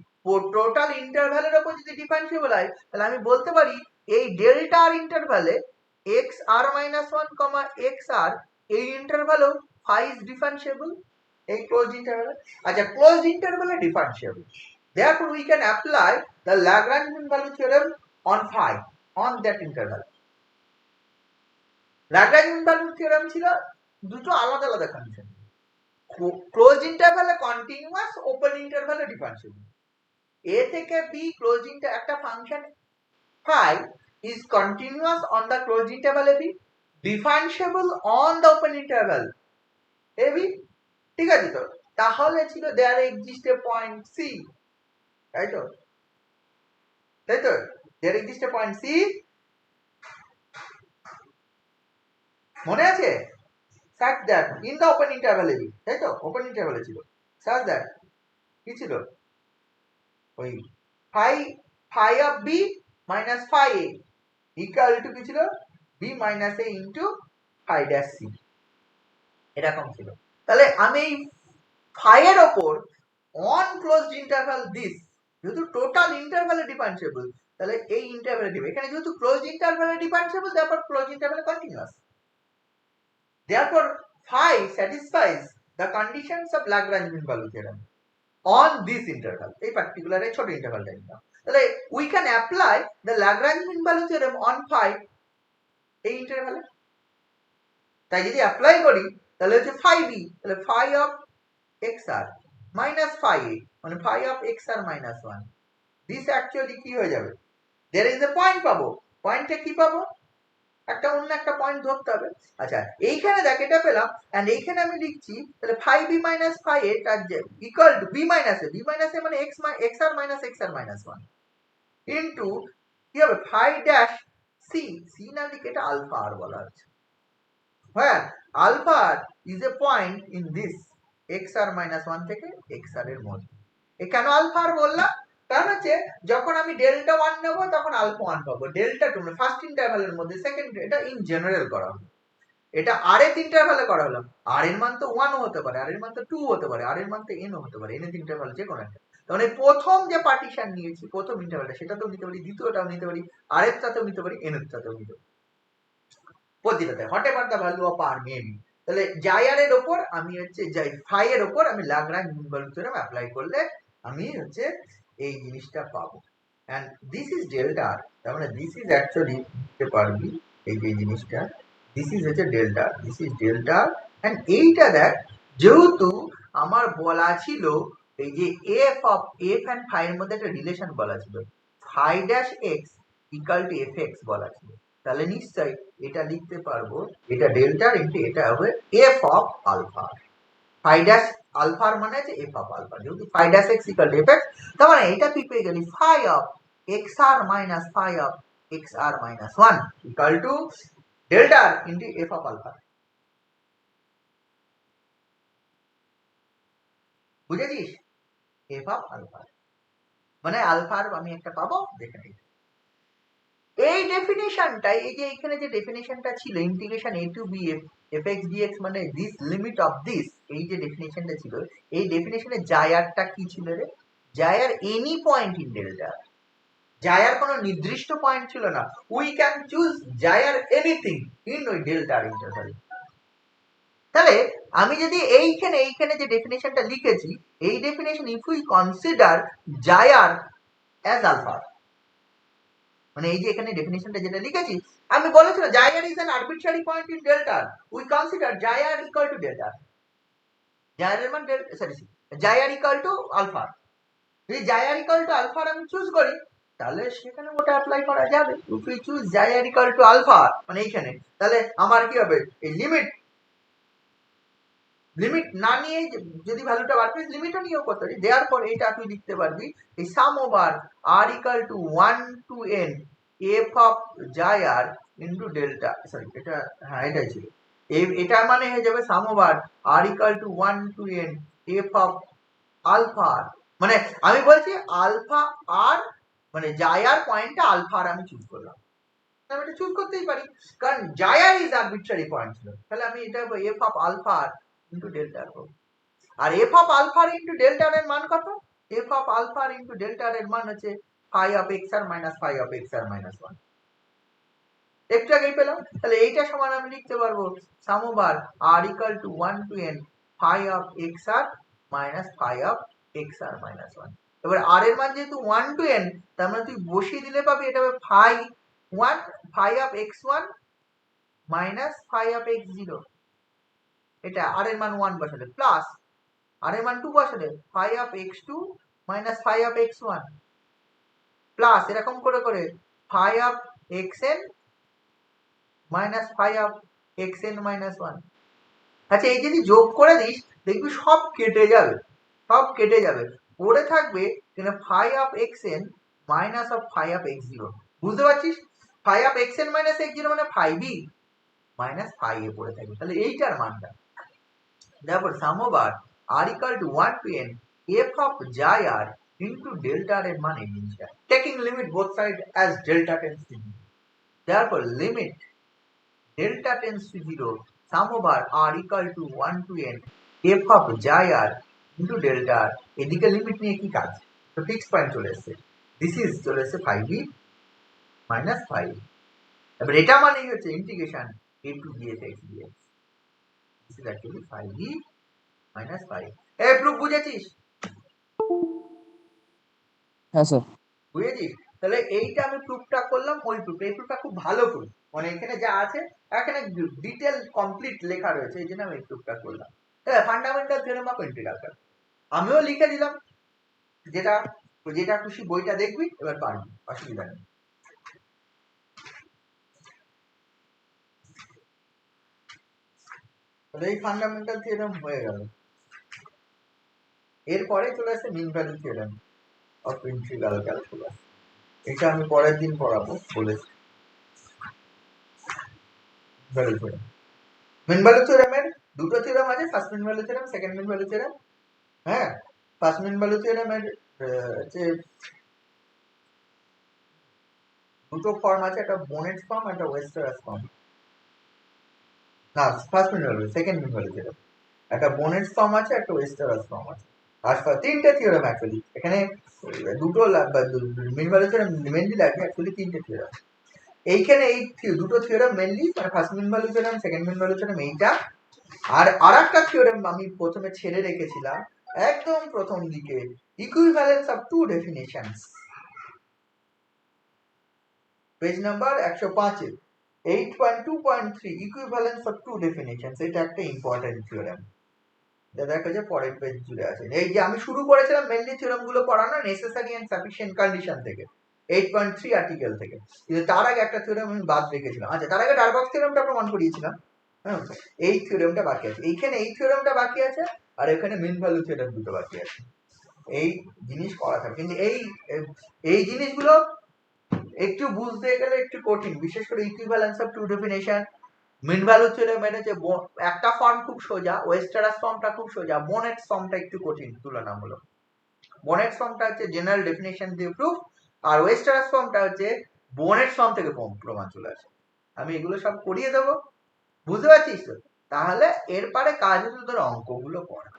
টোটাল ইন্টারভ্যালের উপর যদি ডিফারেন্সিয়েবল হয় তাহলে আমি বলতে পারি এই ডেল্টা আর ইন্টারভ্যালে xr-1, xr এই ইন্টারভ্যালেও phi is differentiable এই closed interval আচ্ছা closed interval A differentiable therefore we can apply the Lagrange mean value theorem on phi on that interval Lagrange mean value theorem ছিল দুটো আলাদা আলাদা condition closed interval A continuous open interval A differentiable a থেকে b closed interval একটা function phi is continuous on the closed interval ab differentiable on the open interval ab ঠিক আছে তো তাহলে ছিল there exists a point c তাই তো there exists a point c মনে আছে such that in the open interval a b, তাই তো ওপেন ইন্টারভ্যালে ছিল, such that কি ছিল ওই phi of b minus phi a equal to কি ছিল b minus a into phi dash c, এরকম ছিল। তাহলে আমি এই phi এর ওপর on closed interval this, যেহেতু টোটাল ইন্টারভ্যালে ডিফারেন্সিয়েবল, তাহলে এই ইন্টারভ্যালে দিবে, এখানে যেহেতু ক্লোজড ইন্টারভ্যালে ডিফারেন্সিয়েবল, তারপর ক্লোজড ইন্টারভ্যালে continuous, therefore phi satisfies the conditions of Lagrange mean value theorem on this interval, এই পার্টিকুলার এই ছোট ইন্টারভ্যালটা নিলাম। তাহলে we can apply the Lagrange mean value theorem on phi এই ইন্টারভ্যালে। তাই যদি অ্যাপ্লাই করি তাহলে হচ্ছে phi b, তাহলে phi of xr minus phi a মানে phi of xr minus 1, this actually কি হয়ে যাবে, there is a point পাবো, পয়েন্টে কি পাবো, একটা অন্য একটা পয়েন্ট ধরতে হবে। আচ্ছা এইখানে দেখ এটা পেলাম, এন্ড এইখানে আমি লিখছি তাহলে phi b minus phi a তার equal to b minus a মানে xr minus xr minus 1 into কি হবে phi dash c, c না লিখে এটা আলফা আর বলা আছে, হ্যাঁ alpha is a point in this xr minus 1 থেকে xr এর মধ্যে। এ কেন আলফা আর বললাম, কারণ হচ্ছে যখন আমি ডেল্টা 1 নেব তখন আলফা 1 পাবো, ডেল্টা 2 মানে ফার্স্ট ইন্টারভ্যালের মধ্যে, সেকেন্ড এটা ইন জেনারেল করা হলো, এটা আর এর ইন্টারভ্যালে করা হলো, আর এর মান তো 1 হতে পারে, আর এর মান তো 2 হতে পারে, আর এর মান তো n হতে পারে, n এর ইন্টারভ্যাল যে কোনো একটা। তাহলে প্রথম যে পার্টিশন নিয়েছি প্রথম ইন্টারভ্যালটা সেটাতেও নিতে পারি, দ্বিতীয়টাও নিতে পারি, আর এর সাথেও নিতে পারি, n এর সাথেও নিতে পারি, প্রতিটাতে whatever the value of r may be. তাহলে জায়ার এর উপর আমি হচ্ছে ফাই এর উপর আমি Lagrange mean value theorem apply করলে আমি হচ্ছে এই জিনিসটা পাবো, এন্ড দিস ইজ ডেল্টা আর, তার মানে দিস ইজ অ্যাকচুয়ালি দিতে পারবি এই যে জিনিসটা, দিস ইজ হচ্ছে ডেল্টা, দিস ইজ ডেল্টা, এন্ড এইটা দেখ যেহেতু আমার বলা ছিল এই যে এফ এন্ড ফাই এর মধ্যে একটা রিলেশন বলা ছিল, phi dash x equal to F x বলা ছিল, তাহলে নিশ্চয়ই এটা লিখতে পারবো, এটা ডেল্টা ইনটু এটা হবে f of alpha, phi dash আলফার মানে আছে এফ অফ আলফা, যেহেতু phi dash x equal to F x, তার মানে এটা তুই পেয়ে গেলি phi of x r minus phi of x r minus 1 equal to delta into f of alpha. বুঝেছিস, এফ অফ আলফা মানে আলফার আমি একটা পাবো, দেখে নিই এই ডেফিনিশনটা, এই যে এখানে যে ডেফিনিশনটা ছিল integration a to b f x dx মানে দিস লিমিট অফ দিস, এই যে ডেফিনিশনটা ছিল, এই ডেফিনিশনে জায়ারটা কি ছিল রে, xi r any point in delta, xi r কোনো নির্দিষ্ট পয়েন্ট ছিল না, we can choose xi r anything in ওই ডেল্টার ইন্টারভাল। তাহলে আমি যদি এইখানে যে ডেফিনিশনটা লিখেছি এই definition if we consider xi r as alpha, মানে এই যে এখানে ডেফিনিশনটা যেটা লিখেছি আমি বলেছিলাম xi r is an arbitrary point in delta, we consider xi r equal to delta, জায়ারের মান জায়ার ইকুয়াল টু আলফা, যদি জায়ার ইকুয়াল টু আলফা আমি চুজ করি তাহলে সেখানে ওটা অ্যাপ্লাই করা যাবে, if we choose xi r equal to alpha মানে এইখানে, তাহলে আমার কি হবে এই লিমিট না নিয়ে যদি ভ্যালুটা বার করি লিমিটও নিয়েও করতে পারি, দেওয়ার পর এটা তুই লিখতে পারবি এই sum over r equal to 1 to n f of xi r into delta, sorry এটা হ্যাঁ এটাই ছিল, এটা মানে হয়ে যাবে sum over r equal to 1 to n f of alpha, মানে আমি বলছি আলফা আর মানে জায়ার পয়েন্টটা আলফা আর আমি চুজ করলাম, আমি এটা চুজ করতেই পারি কারণ জায়ার ইজ আরবিট্রারি পয়েন্ট ছিল, তাহলে আমি এটা f of alpha into delta করব, আর f of alpha into delta এর মান কত, f of alpha into delta এর মান হচ্ছে phi of x r minus phi of x r minus 1, একটু আগেই পেলাম, তাহলে এইটা সমান আমি লিখতে পারবো sum over r equal to 1 to n phi of x r minus phi of x r minus 1, এবার আর এর মান যেহেতু 1 টু n তার মানে তুই বসিয়ে দিলে পাবি এটা হবে phi of x 1 minus phi of x 0, এটা আর এর মান 1 বসালে প্লাস আর এর মান 2 বসালে phi of x 2 minus phi of x 1 plus এরকম করে করে phi of x n minus phi of x n minus 1। আচ্ছা এই যদি যোগ করে দিস দেখবি সব কেটে যাবে, সব কেটে যাবে, পড়ে থাকবে কিনা phi of x n minus of phi of x 0, বুঝতে পারছিস, phi of x n minus x 0 মানে phi b, minus phi a পড়ে থাকবে, তাহলে এইটার মানটা তারপর sum over r equal to 1 to n f of xi r into delta r এর মান এই জিনিসটা, taking limit both side as delta tends to 0, therefore limit delta tends to 0 sum over r equal to 1 to n f of xi r into delta r, এদিকে limit নিয়ে কি কাজ, তো fix point চলে এসেছে, দিস ইজ চলে এসেছে 5b minus 5, এবার এটা মানেই হচ্ছে integration a to dx dx, this is actually 5b minus 5. এই প্রুফ বুঝেছিস? হ্যাঁ স্যার। বুঝেছিস? তাহলে এইটা আমি প্রুফটা করলাম, ওই প্রুফ, এই প্রুফটা খুব ভালো প্রুফ, মানে এখানে যা আছে এখানে ডিটেল কমপ্লিট লেখা রয়েছে, এই জন্য আমি এই প্রুফটা করলাম। হ্যাঁ, ফান্ডামেন্টাল থিওরেম অফ ইন্টিগ্রাল, আমিও লিখে দিলাম, যেটা যেটা খুশি বইটা দেখবি, এবার পারবি, অসুবিধা নেই। তাহলে এই ফান্ডামেন্টাল থিওরেম হয়ে গেল, এরপরে চলে আসে mean value theorem of integral calculus, এটা আমি পরের দিন পড়াবো বলেছি। ভ্যালু থিওরেম, মিন ভ্যালু থিওরেমের দুটো থিওরেম আছে, first mean value theorem, second mean value theorem. হ্যাঁ, ফার্স্ট মিন ভ্যালু থিওরেমের যে দুটো ফর্ম আছে, একটা বোনেট ফর্ম, একটা ওয়েস্টারাস ফর্ম। না, first mean value, second mean value theorem, একটা বোনেট ফর্ম আছে, একটা ওয়েস্টারাস ফর্ম আছে, আর তিনটে থিওরেম অ্যাকচুয়ালি এখানে, দুটো মিন ভ্যালু থিওরেম মেনলি লাগে, অ্যাকচুয়ালি তিনটে থিওরেম এইখানে, এই দুটো থিওরেম মেনলি, মানে first mean value theorem, second mean value theorem এইটা, আর আরেকটা থিওরেম আমি প্রথমে ছেড়ে রেখেছিলাম একদম প্রথম দিকে, equivalence of two definitions, page number 105 এ 8.2.3 ইকুইভ্যালেন্স অফ টু ডেফিনিশনস, এটা একটা ইম্পর্টেন্ট থিওরেম, এটা দেখা যায় পরের পেজ জুড়ে আছে। এই যে আমি শুরু করেছিলাম মেনলি থিওরেম গুলো পড়ানো নেসেসারি এন্ড সাফিশিয়েন্ট কন্ডিশন থেকে, 8.3 আর্টিকেল থেকে, কিন্তু তার আগে একটা থিওরেম আমি বাদ রেখেছিলাম। আচ্ছা, তার আগে ডারবক্স থিওরেমটা প্রমাণ করিয়েছিলাম, হ্যাঁ, এই থিওরেমটা বাকি আছে, এইখানে এই থিওরেমটা বাকি আছে, আর এখানে মিন ভ্যালু থিওরেম দুটো বাকি আছে, এই জিনিস করা থাকে, কিন্তু এই জিনিসগুলো একটু বুঝতে গেলে একটু কঠিন, বিশেষ করে equivalence of two definition, mean value theorem, এটা যে একটা ফর্ম খুব সোজা, ওয়েস্টারাস ফর্মটা খুব সোজা, বোনেট ফর্মটা একটু কঠিন তুলনামূলক। বোনেট ফর্মটা হচ্ছে জেনারেল ডেফিনিশন দিয়ে প্রুফ, আর ওয়েস্টারাস ফর্মটা হচ্ছে বোনেট ফর্ম থেকে প্রমাণ চলে আসে। আমি এগুলো সব করিয়ে দেবো, বুঝতে পারছিস তো? তাহলে এরপরে কাজ হচ্ছে তোর অঙ্কগুলো পড়া।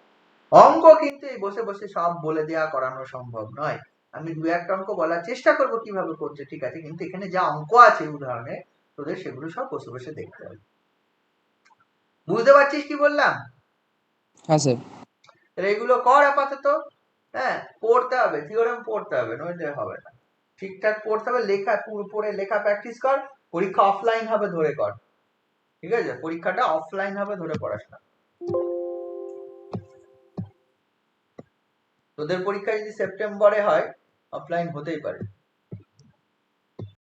অঙ্ক কিন্তু এই বসে বসে সব বলে দেওয়া করানো সম্ভব নয়, আমি দু একটা অঙ্ক বলার চেষ্টা করব কিভাবে করছে, ঠিক আছে, কিন্তু এখানে যা অঙ্ক আছে উদাহরণে, তোদের সেগুলো সব বসে বসে দেখতে হবে। বুঝতে পারছিস কি বললাম? হ্যাঁ স্যার। এগুলো কর আপাতত, হ্যাঁ, পড়তে হবে, থিওরেম পড়তে হবে, নইলে হবে না, ঠিকঠাক পড়তে হবে, লেখা পড়ে লেখা প্র্যাকটিস কর, পরীক্ষা অফলাইন হবে ধরে কর, ঠিক আছে, পরীক্ষাটা অফলাইন হবে ধরে পড়াশোনা। তোদের পরীক্ষা যদি সেপ্টেম্বরে হয়, অফলাইন হতেই পারে।